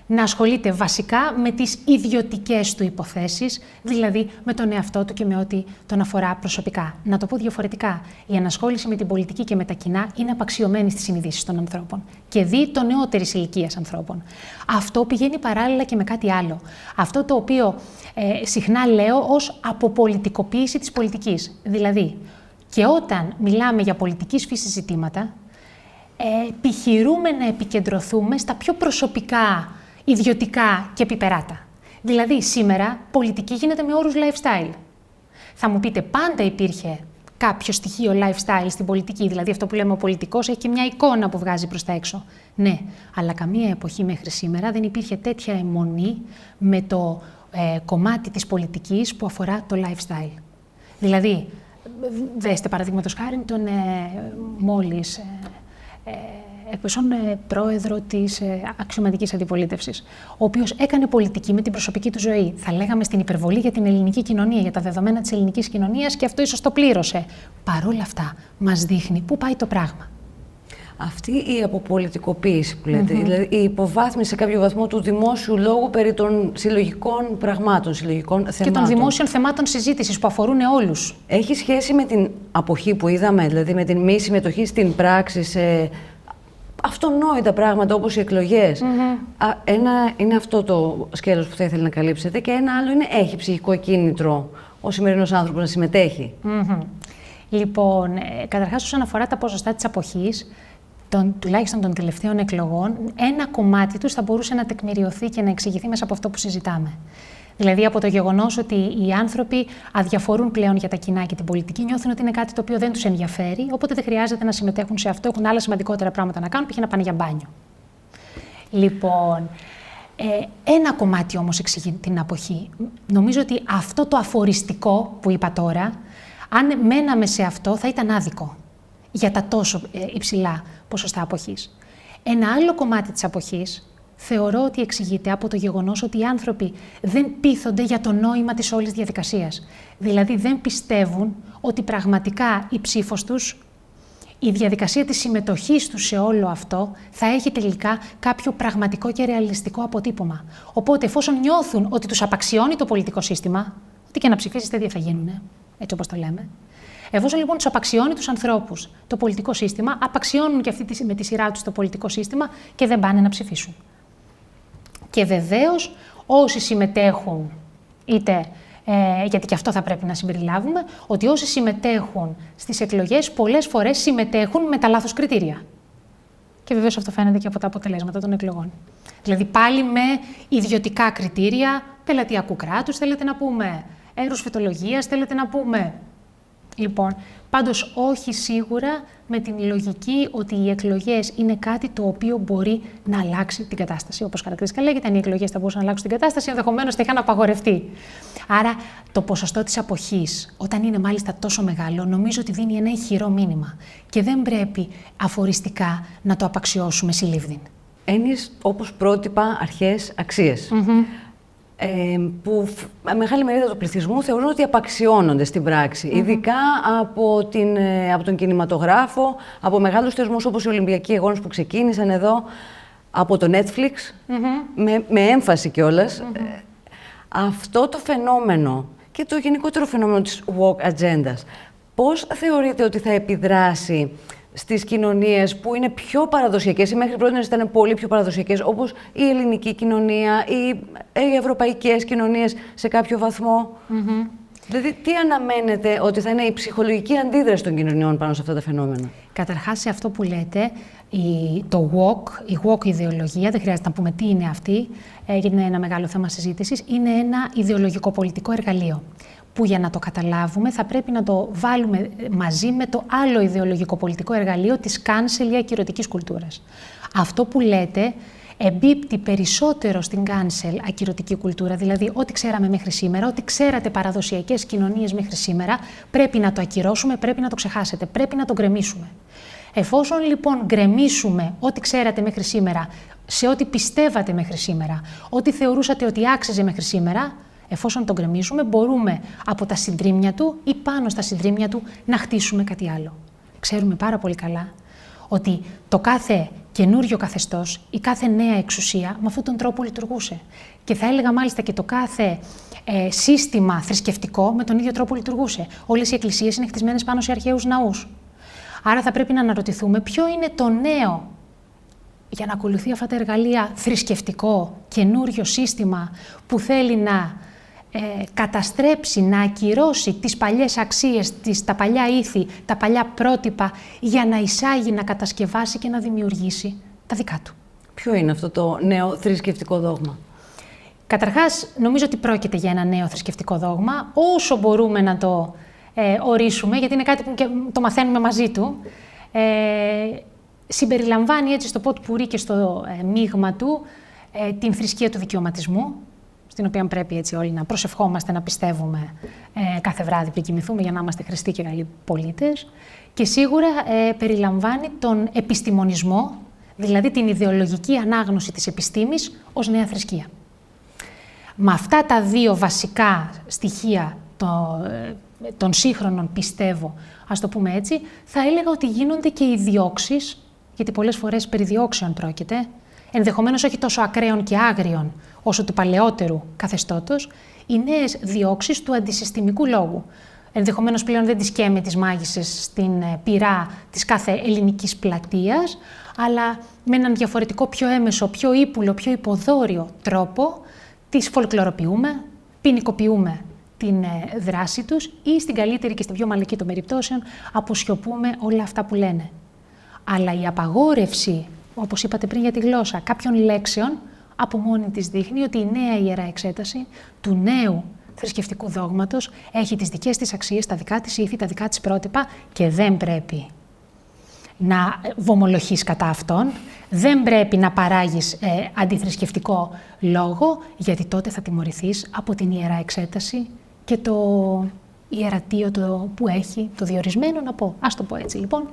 να ασχολείται βασικά με τις ιδιωτικές του υποθέσεις, δηλαδή με τον εαυτό του και με ό,τι τον αφορά προσωπικά. Να το πω διαφορετικά, η ανασχόληση με την πολιτική και με τα κοινά είναι απαξιωμένη στις συνειδήσεις των ανθρώπων και δι' των νεότερης ηλικίας ανθρώπων. Αυτό πηγαίνει παράλληλα και με κάτι άλλο. Αυτό το οποίο συχνά λέω ως αποπολιτικοποίηση της πολιτικής. Δηλαδή, και όταν μιλάμε για πολιτικής φύσης ζητήματα, επιχειρούμε να επικεντρωθούμε στα πιο προσωπικά, ιδιωτικά και πιπεράτα. Δηλαδή, σήμερα πολιτική γίνεται με όρους lifestyle. Θα μου πείτε, πάντα υπήρχε κάποιο στοιχείο lifestyle στην πολιτική, δηλαδή αυτό που λέμε ο πολιτικός έχει και μια εικόνα που βγάζει προς τα έξω. Ναι, αλλά καμία εποχή μέχρι σήμερα δεν υπήρχε τέτοια αιμονή με το κομμάτι της πολιτικής που αφορά το lifestyle. Δηλαδή, δέστε παραδείγματος χάρη τον μόλις πρόεδρο της αξιωματικής αντιπολίτευσης, ο οποίος έκανε πολιτική με την προσωπική του ζωή. Θα λέγαμε στην υπερβολή για την ελληνική κοινωνία, για τα δεδομένα της ελληνικής κοινωνίας, και αυτό ίσως το πλήρωσε. Παρ' όλα αυτά, μας δείχνει πού πάει το πράγμα. Αυτή η αποπολιτικοποίηση που λέτε, δηλαδή η υποβάθμιση σε κάποιο βαθμό του δημόσιου λόγου περί των συλλογικών πραγμάτων, συλλογικών θεμάτων. Και των δημόσιων θεμάτων συζήτησης που αφορούν όλους. Έχει σχέση με την αποχή που είδαμε, δηλαδή με την μη συμμετοχή στην πράξη σε αυτονόητα πράγματα όπως οι εκλογές. Ένα είναι αυτό το σκέλος που θα ήθελε να καλύψετε, και ένα άλλο είναι έχει ψυχικό κίνητρο ο σημερινός άνθρωπος να συμμετέχει. Λοιπόν, καταρχάς όσον αφορά τα ποσοστά της αποχής, τουλάχιστον των τελευταίων εκλογών, ένα κομμάτι τους θα μπορούσε να τεκμηριωθεί και να εξηγηθεί μέσα από αυτό που συζητάμε. Δηλαδή από το γεγονός ότι οι άνθρωποι αδιαφορούν πλέον για τα κοινά και την πολιτική, νιώθουν ότι είναι κάτι το οποίο δεν τους ενδιαφέρει, οπότε δεν χρειάζεται να συμμετέχουν σε αυτό, έχουν άλλα σημαντικότερα πράγματα να κάνουν, π.χ. να πάνε για μπάνιο. Λοιπόν, ένα κομμάτι όμως εξηγεί την αποχή. Νομίζω ότι αυτό το αφοριστικό που είπα τώρα, αν μέναμε σε αυτό, θα ήταν άδικο για τα τόσο υψηλά ποσοστά αποχής. Ένα άλλο κομμάτι της αποχής θεωρώ ότι εξηγείται από το γεγονός ότι οι άνθρωποι δεν πείθονται για το νόημα της όλης διαδικασίας. Δηλαδή δεν πιστεύουν ότι πραγματικά η ψήφος τους, η διαδικασία της συμμετοχής τους σε όλο αυτό θα έχει τελικά κάποιο πραγματικό και ρεαλιστικό αποτύπωμα. Οπότε εφόσον νιώθουν ότι τους απαξιώνει το πολιτικό σύστημα, ό,τι και να ψηφίσεις τέτοια θα γίνουν, έτσι όπως το λέμε. Εφόσον λοιπόν τους απαξιώνει τους ανθρώπους το πολιτικό σύστημα, απαξιώνουν και αυτοί με τη σειρά τους το πολιτικό σύστημα και δεν πάνε να ψηφίσουν. Και βεβαίως όσοι συμμετέχουν, γιατί και αυτό θα πρέπει να συμπεριλάβουμε, ότι όσοι συμμετέχουν στις εκλογές πολλές φορές συμμετέχουν με τα λάθος κριτήρια. Και βεβαίως αυτό φαίνεται και από τα αποτελέσματα των εκλογών. Δηλαδή πάλι με ιδιωτικά κριτήρια πελατειακού κράτους, θέλετε να πούμε, ρουσφετολογίας, θέλετε να πούμε. Λοιπόν, πάντως όχι σίγουρα με την λογική ότι οι εκλογές είναι κάτι το οποίο μπορεί να αλλάξει την κατάσταση. Όπως χαρακτηριστικά λέγεται, αν οι εκλογές θα μπορούσαν να αλλάξουν την κατάσταση, ενδεχομένως θα είχαν απαγορευτεί. Άρα το ποσοστό της αποχής, όταν είναι μάλιστα τόσο μεγάλο, νομίζω ότι δίνει ένα ηχηρό μήνυμα και δεν πρέπει αφοριστικά να το απαξιώσουμε συλλήβδιν. Έννοιες όπως πρότυπα, αρχές, αξίες. Που μεγάλη μερίδα του πληθυσμού θεωρούν ότι απαξιώνονται στην πράξη. Ειδικά από τον κινηματογράφο, από μεγάλους θεσμούς όπως οι Ολυμπιακοί Αγώνες που ξεκίνησαν εδώ, από το Netflix, με έμφαση κιόλας. Αυτό το φαινόμενο και το γενικότερο φαινόμενο της woke agendas, πώς θεωρείτε ότι θα επιδράσει στις κοινωνίες που είναι πιο παραδοσιακές ή μέχρι πρώτη ήταν πολύ πιο παραδοσιακές, όπως η ελληνική κοινωνία ή οι ευρωπαϊκές κοινωνίες σε κάποιο βαθμό? Δηλαδή, τι αναμένετε ότι θα είναι η ψυχολογική αντίδραση των κοινωνιών πάνω σε αυτά τα φαινόμενα? Καταρχάς, σε αυτό που λέτε, η woke ιδεολογία, δεν χρειάζεται να πούμε τι είναι αυτή, γιατί είναι ένα μεγάλο θέμα συζήτησης, είναι ένα ιδεολογικό-πολιτικό εργαλείο, που για να το καταλάβουμε θα πρέπει να το βάλουμε μαζί με το άλλο ιδεολογικό-πολιτικό εργαλείο της cancel ή ακυρωτικής κουλτούρας. Αυτό που λέτε εμπίπτει περισσότερο στην cancel ακυρωτική κουλτούρα, δηλαδή ό,τι ξέραμε μέχρι σήμερα, ό,τι ξέρατε παραδοσιακές κοινωνίες μέχρι σήμερα, πρέπει να το ακυρώσουμε, πρέπει να το ξεχάσετε, πρέπει να το γκρεμίσουμε. Εφόσον λοιπόν γκρεμίσουμε ό,τι ξέρατε μέχρι σήμερα, σε ό,τι πιστεύατε μέχρι σήμερα, ό,τι θεωρούσατε ότι άξιζε μέχρι σήμερα, εφόσον το γκρεμίσουμε, μπορούμε από τα συντρίμμια του ή πάνω στα συντρίμμια του να χτίσουμε κάτι άλλο. Ξέρουμε πάρα πολύ καλά ότι το κάθε καινούριο καθεστώς, η κάθε νέα εξουσία με αυτόν τον τρόπο λειτουργούσε. Και θα έλεγα μάλιστα και το κάθε σύστημα θρησκευτικό με τον ίδιο τρόπο λειτουργούσε. Όλες οι εκκλησίες είναι χτισμένες πάνω σε αρχαίους ναούς. Άρα θα πρέπει να αναρωτηθούμε ποιο είναι το νέο για να ακολουθεί αυτά τα εργαλεία θρησκευτικό, καινούριο σύστημα που θέλει να καταστρέψει, να ακυρώσει τις παλιές αξίες, τα παλιά ήθη, τα παλιά πρότυπα για να εισάγει, να κατασκευάσει και να δημιουργήσει τα δικά του. Ποιο είναι αυτό το νέο θρησκευτικό δόγμα? Καταρχάς, νομίζω ότι πρόκειται για ένα νέο θρησκευτικό δόγμα, όσο μπορούμε να το ορίσουμε, γιατί είναι κάτι που και το μαθαίνουμε μαζί του. Συμπεριλαμβάνει έτσι στο ποτπουρί και στο μείγμα του την θρησκεία του δικαιωματισμού, στην οποία πρέπει έτσι όλοι να προσευχόμαστε, να πιστεύουμε κάθε βράδυ πριν κοιμηθούμε για να είμαστε χρηστοί και καλοί πολίτες. Και σίγουρα περιλαμβάνει τον επιστημονισμό, δηλαδή την ιδεολογική ανάγνωση της επιστήμης ως νέα θρησκεία. Με αυτά τα δύο βασικά στοιχεία των σύγχρονων, πιστεύω, ας το πούμε έτσι, θα έλεγα ότι γίνονται και οι διώξεις, γιατί πολλές φορές περί διώξεων πρόκειται, ενδεχομένως όχι τόσο ακραίων και άγριων όσο του παλαιότερου καθεστώτος, οι νέες διώξεις του αντισυστημικού λόγου. Ενδεχομένως πλέον δεν τις καίμε τις μάγισσες στην πυρά της κάθε ελληνικής πλατείας, αλλά με έναν διαφορετικό, πιο έμεσο, πιο ύπουλο, πιο υποδόριο τρόπο, τις φολκλωροποιούμε, ποινικοποιούμε την δράση τους ή στην καλύτερη και στην πιο μαλακή των περιπτώσεων αποσιωπούμε όλα αυτά που λένε. Αλλά η απαγόρευση, όπως είπατε πριν για τη γλώσσα, κάποιων λέξεων από μόνη της δείχνει ότι η νέα ιερά εξέταση του νέου θρησκευτικού δόγματος έχει τις δικές της αξίες, τα δικά της ήθη, τα δικά της πρότυπα και δεν πρέπει να βομολογείς κατά αυτόν, δεν πρέπει να παράγεις αντιθρησκευτικό λόγο, γιατί τότε θα τιμωρηθείς από την ιερά εξέταση και το ιερατείο που έχει, το διορισμένο, να πω, ας το πω έτσι λοιπόν,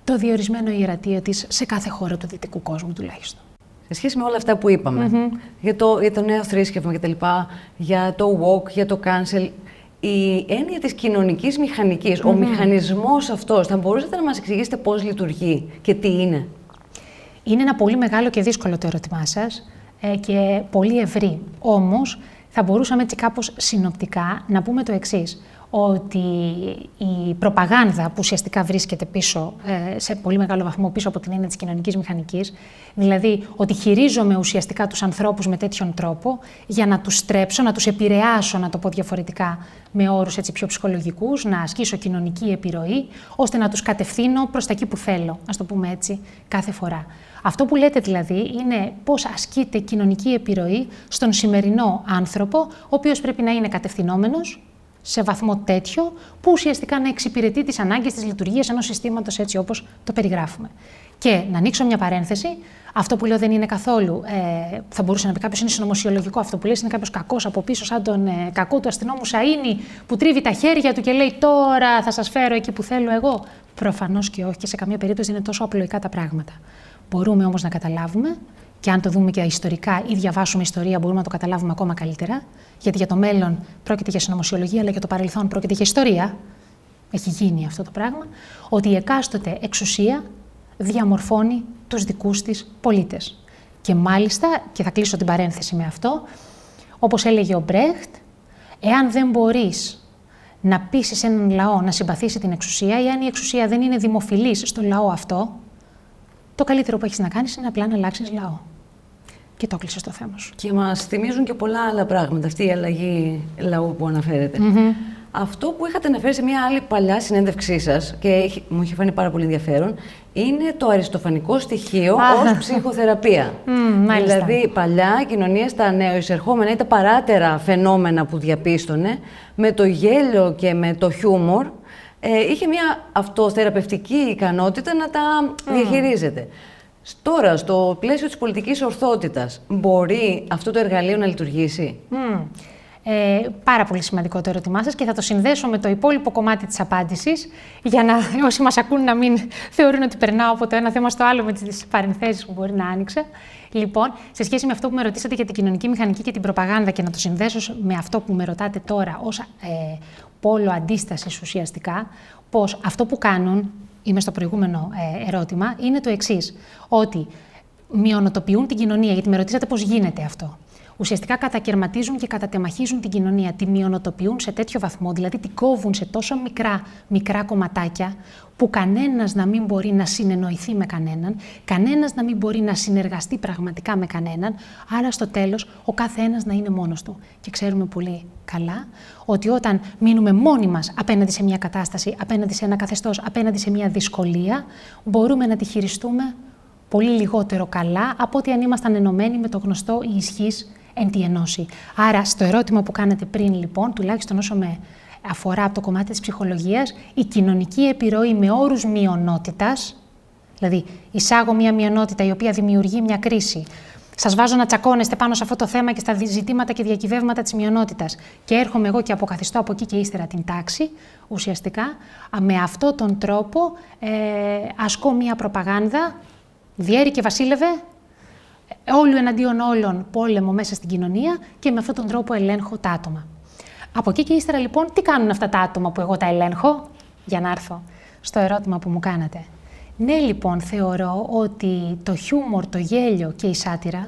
το διορισμένο ιερατείο της σε κάθε χώρα του δυτικού κόσμου τουλάχιστον. Σε σχέση με όλα αυτά που είπαμε, για το νέο θρήσκευμα και τα λοιπά, για το woke, για το cancel, η έννοια της κοινωνικής μηχανικής, ο μηχανισμός αυτός, θα μπορούσατε να μας εξηγήσετε πώς λειτουργεί και τι είναι? Είναι ένα πολύ μεγάλο και δύσκολο το ερώτημά σας και πολύ ευρύ. Όμως, θα μπορούσαμε έτσι κάπως συνοπτικά να πούμε το εξής, ότι η προπαγάνδα που ουσιαστικά βρίσκεται πίσω, σε πολύ μεγάλο βαθμό πίσω από την έννοια της κοινωνικής μηχανικής, δηλαδή ότι χειρίζομαι ουσιαστικά τους ανθρώπους με τέτοιον τρόπο για να τους στρέψω, να τους επηρεάσω, να το πω διαφορετικά, με όρους έτσι πιο ψυχολογικούς, να ασκήσω κοινωνική επιρροή, ώστε να τους κατευθύνω προς τα εκεί που θέλω, ας το πούμε έτσι, κάθε φορά. Αυτό που λέτε δηλαδή είναι πώς ασκείται κοινωνική επιρροή στον σημερινό άνθρωπο, ο οποίος πρέπει να είναι κατευθυνόμενος, σε βαθμό τέτοιο που ουσιαστικά να εξυπηρετεί τις ανάγκες της λειτουργίας ενός συστήματος έτσι όπως το περιγράφουμε. Και να ανοίξω μια παρένθεση, αυτό που λέω δεν είναι καθόλου, θα μπορούσε να πει κάποιος είναι συνωμοσιολογικό, αυτό που λες είναι κάποιος κακός από πίσω, σαν τον κακό του αστυνόμου Σαΐνη που τρίβει τα χέρια του και λέει τώρα θα σας φέρω εκεί που θέλω εγώ. Προφανώς και όχι και σε καμία περίπτωση είναι τόσο απλοϊκά τα πράγματα. Μπορούμε όμως να καταλάβουμε. Και αν το δούμε και ιστορικά ή διαβάσουμε ιστορία, μπορούμε να το καταλάβουμε ακόμα καλύτερα. Γιατί για το μέλλον πρόκειται για συνωμοσιολογία, αλλά για το παρελθόν πρόκειται για ιστορία. Έχει γίνει αυτό το πράγμα. Ότι η εκάστοτε εξουσία διαμορφώνει τους δικούς της πολίτες. Και μάλιστα, και θα κλείσω την παρένθεση με αυτό, όπως έλεγε ο Μπρέχτ, εάν δεν μπορείς να πείσεις έναν λαό να συμπαθήσει την εξουσία, ή αν η εξουσία δεν είναι δημοφιλής στο λαό αυτό, το καλύτερο που έχεις να κάνεις είναι απλά να αλλάξεις λαό. Και το κλείσες το θέμα σου. Και μας θυμίζουν και πολλά άλλα πράγματα, αυτή η αλλαγή λαού που αναφέρεται. Αυτό που είχατε αναφέρει σε μια άλλη παλιά συνέντευξή σας και μου είχε φανεί πάρα πολύ ενδιαφέρον, είναι το αριστοφανικό στοιχείο ως ψυχοθεραπεία. Δηλαδή, παλιά η κοινωνία στα νεοεισερχόμενα ή τα παράτερα φαινόμενα που διαπίστωνε, με το γέλιο και με το χιούμορ, είχε μια αυτοθεραπευτική ικανότητα να τα διαχειρίζεται. Τώρα, στο πλαίσιο της πολιτικής ορθότητας, μπορεί αυτό το εργαλείο να λειτουργήσει? Πάρα πολύ σημαντικό το ερώτημά σας και θα το συνδέσω με το υπόλοιπο κομμάτι της απάντησης, για να όσοι μας ακούν να μην θεωρούν ότι περνάω από το ένα θέμα στο άλλο με τις παρενθέσεις που μπορεί να άνοιξα. Λοιπόν, σε σχέση με αυτό που με ρωτήσατε για την κοινωνική μηχανική και την προπαγάνδα και να το συνδέσω με αυτό που με ρωτάτε τώρα ως πόλο αντίστασης ουσιαστικά, πως αυτό που κάνουν, είμαι στο προηγούμενο ερώτημα, είναι το εξής, ότι μειονοτοποιούν την κοινωνία, γιατί με ρωτήσατε πώς γίνεται αυτό. Ουσιαστικά κατακαιρματίζουν και κατατεμαχίζουν την κοινωνία, τη μειονοτοποιούν σε τέτοιο βαθμό, δηλαδή την κόβουν σε τόσο μικρά κομματάκια, που κανένας να μην μπορεί να συνεννοηθεί με κανέναν, κανένας να μην μπορεί να συνεργαστεί πραγματικά με κανέναν, άρα στο τέλος ο κάθε ένας να είναι μόνος του. Και ξέρουμε πολύ καλά ότι όταν μείνουμε μόνοι μας απέναντι σε μια κατάσταση, απέναντι σε ένα καθεστώς, απέναντι σε μια δυσκολία, μπορούμε να τη χειριστούμε πολύ λιγότερο καλά από ότι αν ήμασταν ενωμένοι με το γνωστό «η ισχύς εν τη ενώση». Άρα, στο ερώτημα που κάνατε πριν, λοιπόν, τουλάχιστον όσο με αφορά από το κομμάτι της ψυχολογίας, η κοινωνική επιρροή με όρους μειονότητας, δηλαδή εισάγω μια μειονότητα η οποία δημιουργεί μια κρίση, σας βάζω να τσακώνεστε πάνω σε αυτό το θέμα και στα ζητήματα και διακυβεύματα της μειονότητας και έρχομαι εγώ και αποκαθιστώ από εκεί και ύστερα την τάξη, ουσιαστικά με αυτόν τον τρόπο ασκώ μια προπαγάνδα, διέρη και βασίλευε, όλου εναντίον όλων πόλεμο μέσα στην κοινωνία και με αυτόν τον τρόπο ελέγχω τα άτομα. Από εκεί και ύστερα λοιπόν τι κάνουν αυτά τα άτομα που εγώ τα ελέγχω, για να έρθω στο ερώτημα που μου κάνατε. Ναι, λοιπόν, θεωρώ ότι το χιούμορ, το γέλιο και η σάτιρα,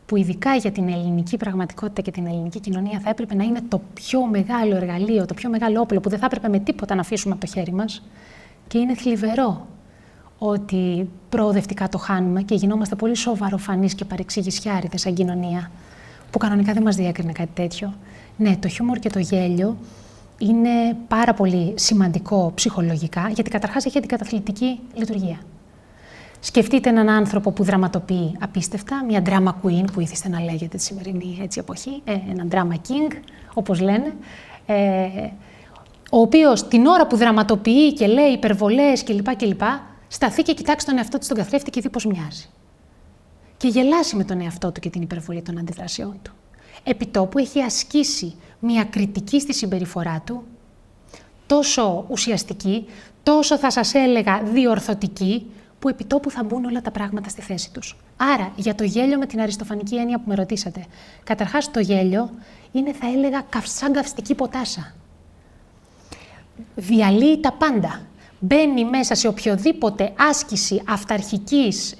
που ειδικά για την ελληνική πραγματικότητα και την ελληνική κοινωνία θα έπρεπε να είναι το πιο μεγάλο εργαλείο, το πιο μεγάλο όπλο που δεν θα έπρεπε με τίποτα να αφήσουμε από το χέρι μας, και είναι θλιβερό ότι προοδευτικά το χάνουμε και γινόμαστε πολύ σοβαροφανείς και παρεξηγησιάριδες σαν κοινωνία, που κανονικά δεν μας διέκρινε κάτι τέτοιο. Ναι, το χιούμορ και το γέλιο είναι πάρα πολύ σημαντικό ψυχολογικά, γιατί καταρχάς έχει αντικαταθλιπτική λειτουργία. Σκεφτείτε έναν άνθρωπο που δραματοποιεί απίστευτα, μια drama queen που ήθιστε να λέγεται τη σημερινή έτσι, εποχή, έναν drama king, όπως λένε, ο οποίος την ώρα που δραματοποιεί και λέει υπερβολές κλπ. Σταθεί και κοιτάξει τον εαυτό του στον καθρέφτη και δει πώς μοιάζει. Και γελάσει με τον εαυτό του και την υπερβολή των αντιδράσεών του. Επιτόπου έχει ασκήσει μια κριτική στη συμπεριφορά του, τόσο ουσιαστική, τόσο θα σας έλεγα διορθωτική, που επιτόπου θα μπουν όλα τα πράγματα στη θέση τους. Άρα, για το γέλιο με την αριστοφανική έννοια που με ρωτήσατε. Καταρχάς, το γέλιο είναι, θα έλεγα, σαν καυστική ποτάσα. Διαλύει τα πάντα. Μπαίνει μέσα σε οποιοδήποτε άσκηση αυταρχικής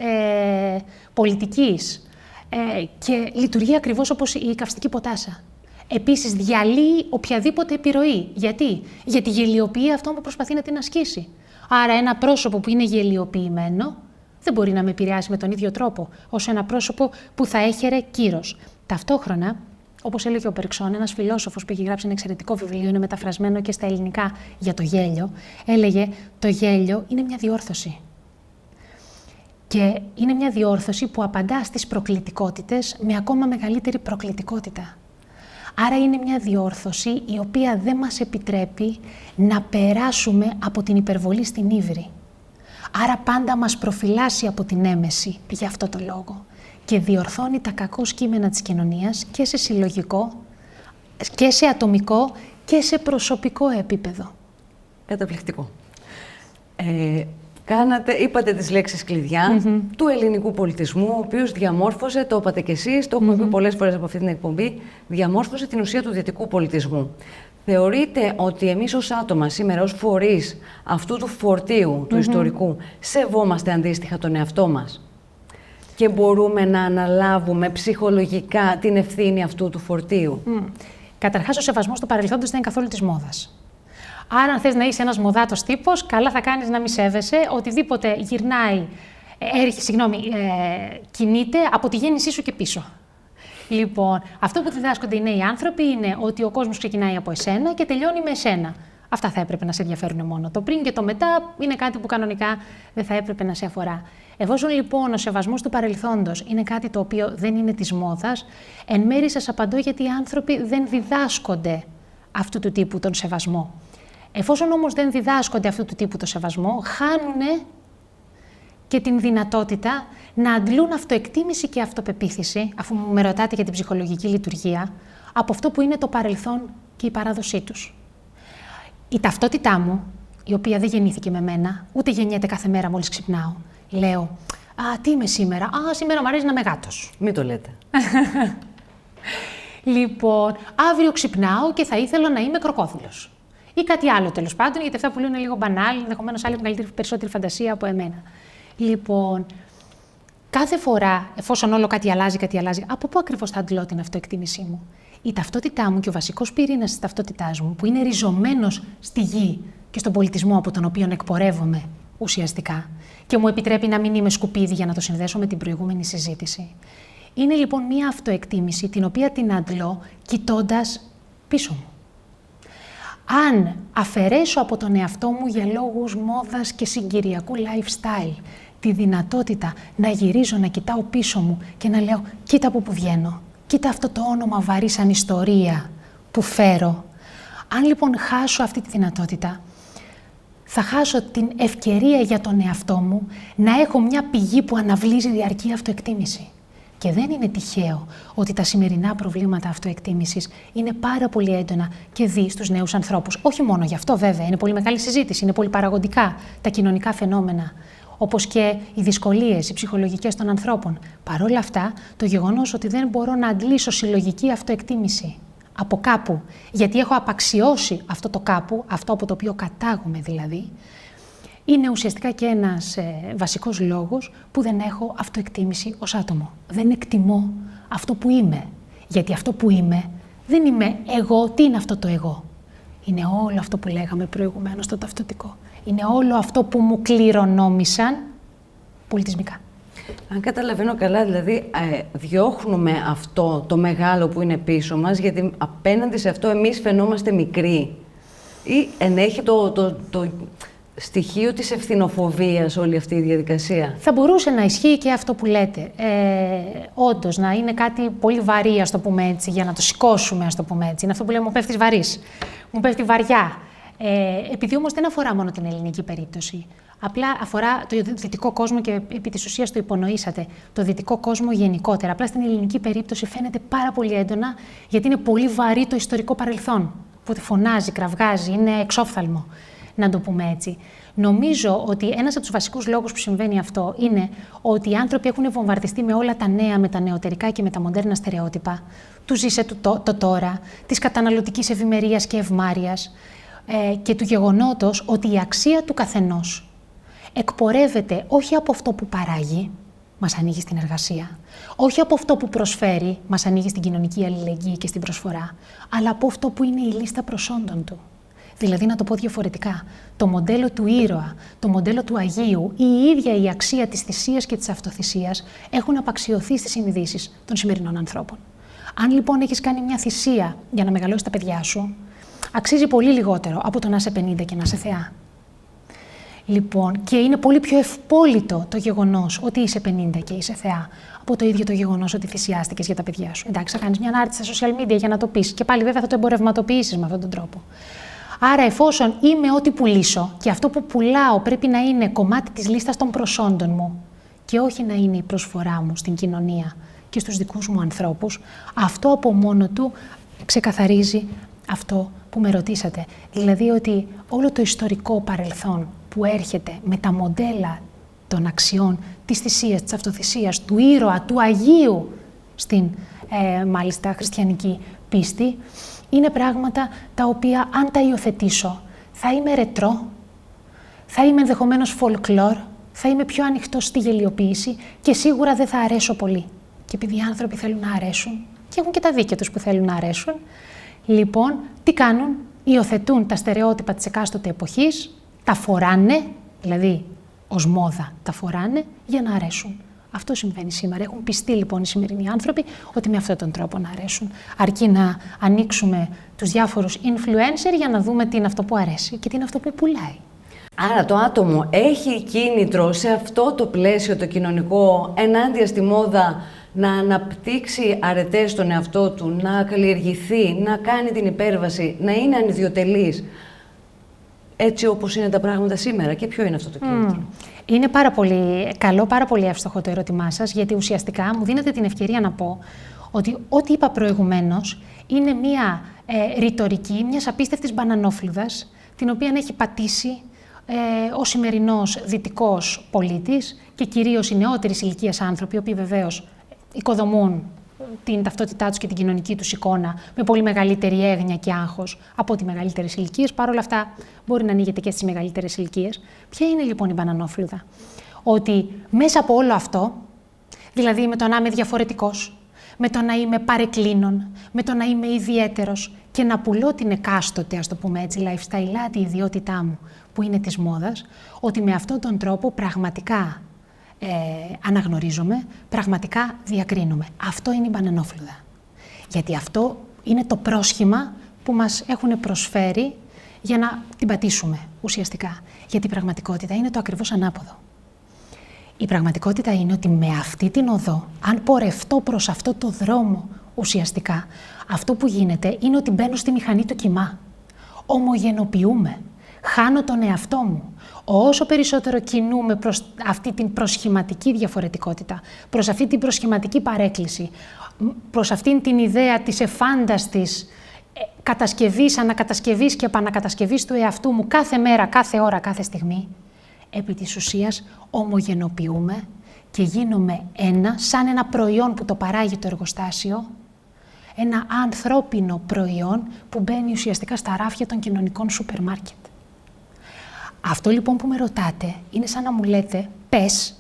πολιτικής και λειτουργεί ακριβώς όπως η καυστική ποτάσα. Επίσης, διαλύει οποιαδήποτε επιρροή. Γιατί? Γιατί γελιοποιεί αυτό που προσπαθεί να την ασκήσει. Άρα, ένα πρόσωπο που είναι γελιοποιημένο δεν μπορεί να με επηρεάσει με τον ίδιο τρόπο όσο ένα πρόσωπο που θα έχερε κύρος. Ταυτόχρονα, όπως έλεγε ο Μπεργκσόν, ένας φιλόσοφος που έχει γράψει ένα εξαιρετικό βιβλίο, είναι μεταφρασμένο και στα ελληνικά για το γέλιο, έλεγε το γέλιο είναι μια διόρθωση. Και είναι μια διόρθωση που απαντά στις προκλητικότητες με ακόμα μεγαλύτερη προκλητικότητα. Άρα είναι μια διόρθωση η οποία δεν μας επιτρέπει να περάσουμε από την υπερβολή στην ύβρι. Άρα πάντα μας προφυλάσσει από την έμεση για αυτό το λόγο και διορθώνει τα κακό κείμενα της κοινωνίας και σε συλλογικό και σε ατομικό και σε προσωπικό επίπεδο. Καταπληκτικό. Είπατε τις λέξεις κλειδιά του ελληνικού πολιτισμού, ο οποίος διαμόρφωσε, το είπατε κι εσείς, το έχουμε πει πολλές φορές από αυτή την εκπομπή, διαμόρφωσε την ουσία του δυτικού πολιτισμού. Θεωρείτε ότι εμείς ως άτομα σήμερα, ως φορείς αυτού του φορτίου, του ιστορικού, σεβόμαστε αντίστοιχα τον εαυτό μας και μπορούμε να αναλάβουμε ψυχολογικά την ευθύνη αυτού του φορτίου? Καταρχάς, ο σεβασμός του παρελθόντος δεν είναι καθόλου της μόδας. Άρα, αν θες να είσαι ένας μοδάτος τύπος, καλά θα κάνεις να μη σέβεσαι οτιδήποτε γυρνάει κινείται από τη γέννησή σου και πίσω. Λοιπόν, αυτό που διδάσκονται οι νέοι άνθρωποι είναι ότι ο κόσμος ξεκινάει από εσένα και τελειώνει με εσένα. Αυτά θα έπρεπε να σε ενδιαφέρουν μόνο. Το πριν και το μετά είναι κάτι που κανονικά δεν θα έπρεπε να σε αφορά. Εφόσον λοιπόν ο σεβασμός του παρελθόντος είναι κάτι το οποίο δεν είναι της μόδας, εν μέρει σας απαντώ γιατί οι άνθρωποι δεν διδάσκονται αυτού του τύπου τον σεβασμό. Εφόσον όμως δεν διδάσκονται αυτού του τύπου τον σεβασμό, χάνουν και την δυνατότητα να αντλούν αυτοεκτίμηση και αυτοπεποίθηση, αφού με ρωτάτε για την ψυχολογική λειτουργία, από αυτό που είναι το παρελθόν και η παράδοσή τους. Η ταυτότητά μου, η οποία δεν γεννήθηκε με μένα, ούτε γεννιέται κάθε μέρα μόλις ξυπνάω. Λέω, τι είμαι σήμερα? Σήμερα μου αρέσει να είμαι γάτος. Μην το λέτε. Λοιπόν, αύριο ξυπνάω και θα ήθελα να είμαι κροκόδιλος. Ή κάτι άλλο τέλος πάντων, γιατί αυτά που λέω είναι λίγο μπανάλ, ενδεχομένως άλλοι έχουν περισσότερη φαντασία από εμένα. Λοιπόν, κάθε φορά, εφόσον όλο κάτι αλλάζει, από πού ακριβώς θα αντλώ την αυτοεκτίμησή μου? Η ταυτότητά μου και ο βασικός πυρήνας της ταυτότητάς μου, που είναι ριζωμένος στη γη και στον πολιτισμό από τον οποίο εκπορεύομαι ουσιαστικά και μου επιτρέπει να μην είμαι σκουπίδι για να το συνδέσω με την προηγούμενη συζήτηση. Είναι λοιπόν μία αυτοεκτίμηση την οποία την αντλώ κοιτώντας πίσω μου. Αν αφαιρέσω από τον εαυτό μου για λόγους μόδας και συγκυριακού lifestyle τη δυνατότητα να γυρίζω, να κοιτάω πίσω μου και να λέω κοίτα από που βγαίνω, κοίτα αυτό το όνομα βαρύ σαν ιστορία που φέρω. Αν λοιπόν χάσω αυτή τη δυνατότητα, θα χάσω την ευκαιρία για τον εαυτό μου να έχω μια πηγή που αναβλύζει διαρκή αυτοεκτίμηση. Και δεν είναι τυχαίο ότι τα σημερινά προβλήματα αυτοεκτίμησης είναι πάρα πολύ έντονα και δει στους νέους ανθρώπους. Όχι μόνο γι' αυτό βέβαια, είναι πολύ μεγάλη συζήτηση, είναι πολύ παραγωγικά τα κοινωνικά φαινόμενα, όπως και οι δυσκολίες, οι ψυχολογικές των ανθρώπων. Παρ' όλα αυτά, το γεγονός ότι δεν μπορώ να αντλήσω συλλογική αυτοεκτίμηση από κάπου, γιατί έχω απαξιώσει αυτό το κάπου, αυτό από το οποίο κατάγομαι δηλαδή, είναι ουσιαστικά και ένας βασικός λόγος που δεν έχω αυτοεκτίμηση ως άτομο. Δεν εκτιμώ αυτό που είμαι. Γιατί αυτό που είμαι δεν είμαι εγώ. Τι είναι αυτό το εγώ? Είναι όλο αυτό που λέγαμε προηγουμένως στο ταυτοτικό. Είναι όλο αυτό που μου κληρονόμησαν πολιτισμικά. Αν καταλαβαίνω καλά, δηλαδή διώχνουμε αυτό το μεγάλο που είναι πίσω μας, γιατί απέναντι σε αυτό εμείς φαινόμαστε μικροί. Ή ενέχει το στοιχείο της ευθυνοφοβίας όλη αυτή η διαδικασία? Θα μπορούσε να ισχύει και αυτό που λέτε. Όντως, να είναι κάτι πολύ βαρύ, ας το πούμε έτσι, για να το σηκώσουμε, ας το πούμε έτσι. Είναι αυτό που λέμε, μου πέφτεις βαρύς, μου πέφτει βαριά. Επειδή όμως δεν αφορά μόνο την ελληνική περίπτωση, απλά αφορά το δυτικό κόσμο και επί της ουσίας το υπονοήσατε, το δυτικό κόσμο γενικότερα. Απλά στην ελληνική περίπτωση φαίνεται πάρα πολύ έντονα, γιατί είναι πολύ βαρύ το ιστορικό παρελθόν. Οπότε φωνάζει, κραυγάζει, είναι εξόφθαλμο, να το πούμε έτσι. Νομίζω ότι ένας από τους βασικούς λόγους που συμβαίνει αυτό είναι ότι οι άνθρωποι έχουν βομβαρδιστεί με όλα τα νέα, με τα νεωτερικά και με τα μοντέρνα στερεότυπα, του ζήσε το τώρα, της καταναλωτικής ευημερίας και ευμάρειας και του γεγονότος ότι η αξία του καθενός εκπορεύεται όχι από αυτό που παράγει, μας ανοίγει στην εργασία, όχι από αυτό που προσφέρει, μας ανοίγει στην κοινωνική αλληλεγγύη και στην προσφορά, αλλά από αυτό που είναι η λίστα προσόντων του. Δηλαδή, να το πω διαφορετικά, το μοντέλο του ήρωα, το μοντέλο του Αγίου ή η ίδια η αξία της θυσίας και της αυτοθυσίας έχουν απαξιωθεί στις συνειδήσεις των σημερινών ανθρώπων. Αν λοιπόν έχεις κάνει μια θυσία για να μεγαλώσεις τα παιδιά σου, αξίζει πολύ λιγότερο από το να είσαι 50 και να είσαι θεά. Λοιπόν, και είναι πολύ πιο ευπόλυτο το γεγονός ότι είσαι 50 και είσαι θεά, από το ίδιο το γεγονός ότι θυσιάστηκες για τα παιδιά σου. Εντάξει, θα κάνεις μια ανάρτηση στα social media για να το πεις και πάλι βέβαια θα το εμπορευματοποιήσεις με αυτόν τον τρόπο. Άρα, εφόσον είμαι ό,τι πουλήσω και αυτό που πουλάω πρέπει να είναι κομμάτι της λίστας των προσόντων μου και όχι να είναι η προσφορά μου στην κοινωνία και στους δικούς μου ανθρώπους, αυτό από μόνο του ξεκαθαρίζει αυτό που με ρωτήσατε. Δηλαδή ότι όλο το ιστορικό παρελθόν που έρχεται με τα μοντέλα των αξιών, της θυσίας, της αυτοθυσίας, του ήρωα, του Αγίου στην μάλιστα χριστιανική πίστη, είναι πράγματα τα οποία αν τα υιοθετήσω θα είμαι ρετρό, θα είμαι ενδεχομένως folklore, θα είμαι πιο ανοιχτός στη γελιοποίηση και σίγουρα δεν θα αρέσω πολύ. Και επειδή οι άνθρωποι θέλουν να αρέσουν και έχουν και τα δίκαια τους που θέλουν να αρέσουν, λοιπόν, τι κάνουν? Υιοθετούν τα στερεότυπα της εκάστοτε εποχής, τα φοράνε, δηλαδή ως μόδα τα φοράνε για να αρέσουν. Αυτό συμβαίνει σήμερα. Έχουν πιστεί λοιπόν οι σημερινοί άνθρωποι ότι με αυτόν τον τρόπο να αρέσουν. Αρκεί να ανοίξουμε τους διάφορους influencer για να δούμε τι είναι αυτό που αρέσει και τι είναι αυτό που πουλάει. Άρα το άτομο έχει κίνητρο σε αυτό το πλαίσιο το κοινωνικό, ενάντια στη μόδα, να αναπτύξει αρετές στον εαυτό του, να καλλιεργηθεί, να κάνει την υπέρβαση, να είναι ανιδιοτελής, έτσι όπως είναι τα πράγματα σήμερα. Και ποιο είναι αυτό το κίνητρο? Είναι πάρα πολύ καλό, πάρα πολύ εύστοχο το ερώτημά σας, γιατί ουσιαστικά μου δίνετε την ευκαιρία να πω ότι ό,τι είπα προηγουμένως είναι μια ρητορική μιας απίστευτης μπανανόφλουδας, την οποία έχει πατήσει ο σημερινός δυτικός πολίτης και κυρίως οι νεότερης ηλικίας άνθρωποι, οι οποίοι βεβαίως οικοδομούν την ταυτότητά τους και την κοινωνική τους εικόνα με πολύ μεγαλύτερη έγνοια και άγχος από τις μεγαλύτερες ηλικίες. Παρ' όλα αυτά, μπορεί να ανοίγεται και στις μεγαλύτερες ηλικίες. Ποια είναι λοιπόν η μπανανόφλουδα? Ότι μέσα από όλο αυτό, δηλαδή με το να είμαι διαφορετικός, με το να είμαι παρεκκλίνων, με το να είμαι ιδιαίτερος και να πουλώ την εκάστοτε, ας το πούμε έτσι, lifestyle, ιδιότητά μου, που είναι της μόδας, ότι με αυτόν τον τρόπο πραγματικά αναγνωρίζομαι, πραγματικά διακρίνομαι. Αυτό είναι η μπανανόφλουδα. Γιατί αυτό είναι το πρόσχημα που μας έχουν προσφέρει για να την πατήσουμε ουσιαστικά. Γιατί η πραγματικότητα είναι το ακριβώς ανάποδο. Η πραγματικότητα είναι ότι με αυτή την οδό, αν πορευτώ προς αυτό το δρόμο ουσιαστικά, αυτό που γίνεται είναι ότι μπαίνω στη μηχανή του κύμα. Ομογενοποιούμε. Χάνω τον εαυτό μου. Όσο περισσότερο κινούμε προς αυτή την προσχηματική διαφορετικότητα, προς αυτή την προσχηματική παρέκκληση, προς αυτήν την ιδέα της εφάνταστης κατασκευής, ανακατασκευής και επανακατασκευής του εαυτού μου κάθε μέρα, κάθε ώρα, κάθε στιγμή, επί της ουσίας ομογενοποιούμε και γίνομαι ένα, σαν ένα προϊόν που το παράγει το εργοστάσιο, ένα ανθρώπινο προϊόν που μπαίνει ουσιαστικά στα ράφια των κοινωνικών σούπερ μάρκετ. Αυτό λοιπόν που με ρωτάτε είναι σαν να μου λέτε, πες,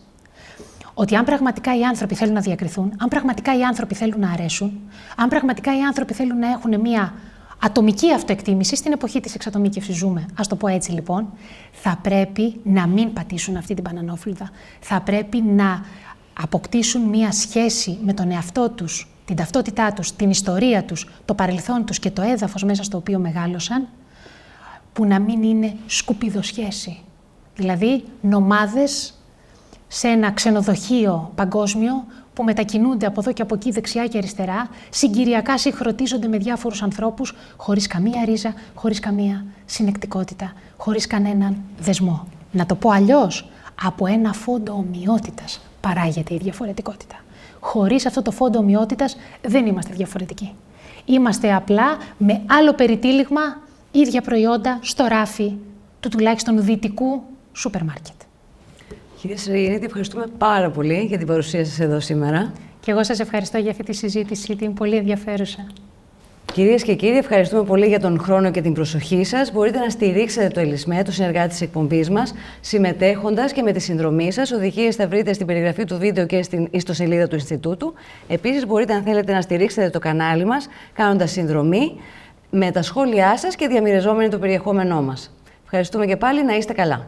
ότι αν πραγματικά οι άνθρωποι θέλουν να διακριθούν, αν πραγματικά οι άνθρωποι θέλουν να αρέσουν, αν πραγματικά οι άνθρωποι θέλουν να έχουν μια ατομική αυτοεκτίμηση, στην εποχή της εξατομίκευσης ζούμε, ας το πω έτσι λοιπόν, θα πρέπει να μην πατήσουν αυτή την μπανανόφλουδα. Θα πρέπει να αποκτήσουν μια σχέση με τον εαυτό τους, την ταυτότητά τους, την ιστορία τους, το παρελθόν τους και το έδαφος μέσα στο οποίο μεγάλωσαν, που να μην είναι σκουπιδοσχέση. Δηλαδή, νομάδες σε ένα ξενοδοχείο παγκόσμιο που μετακινούνται από εδώ και από εκεί δεξιά και αριστερά, συγκυριακά συγχρονίζονται με διάφορους ανθρώπους, χωρίς καμία ρίζα, χωρίς καμία συνεκτικότητα, χωρίς κανέναν δεσμό. Να το πω αλλιώς, από ένα φόντο ομοιότητας παράγεται η διαφορετικότητα. Χωρίς αυτό το φόντο ομοιότητας δεν είμαστε διαφορετικοί. Είμαστε απλά με άλλο περιτύλιγμα ίδια προϊόντα στο ράφι του τουλάχιστον δυτικού σούπερ μάρκετ. Κυρία Σεραγεννήτη, ευχαριστούμε πάρα πολύ για την παρουσία σας εδώ σήμερα. Και εγώ σας ευχαριστώ για αυτή τη συζήτηση, την πολύ ενδιαφέρουσα. Κυρίες και κύριοι, ευχαριστούμε πολύ για τον χρόνο και την προσοχή σας. Μπορείτε να στηρίξετε το ΕΛΙΣΜΕ, το συνεργάτη της εκπομπής μας, συμμετέχοντας και με τη συνδρομή σας. Οδηγίες θα βρείτε στην περιγραφή του βίντεο και στην ιστοσελίδα του Ινστιτούτου. Επίσης, μπορείτε, αν θέλετε, να στηρίξετε το κανάλι μας, κάνοντας συνδρομή, με τα σχόλιά σας και διαμοιραζόμενοι το περιεχόμενό μας. Ευχαριστούμε και πάλι, να είστε καλά.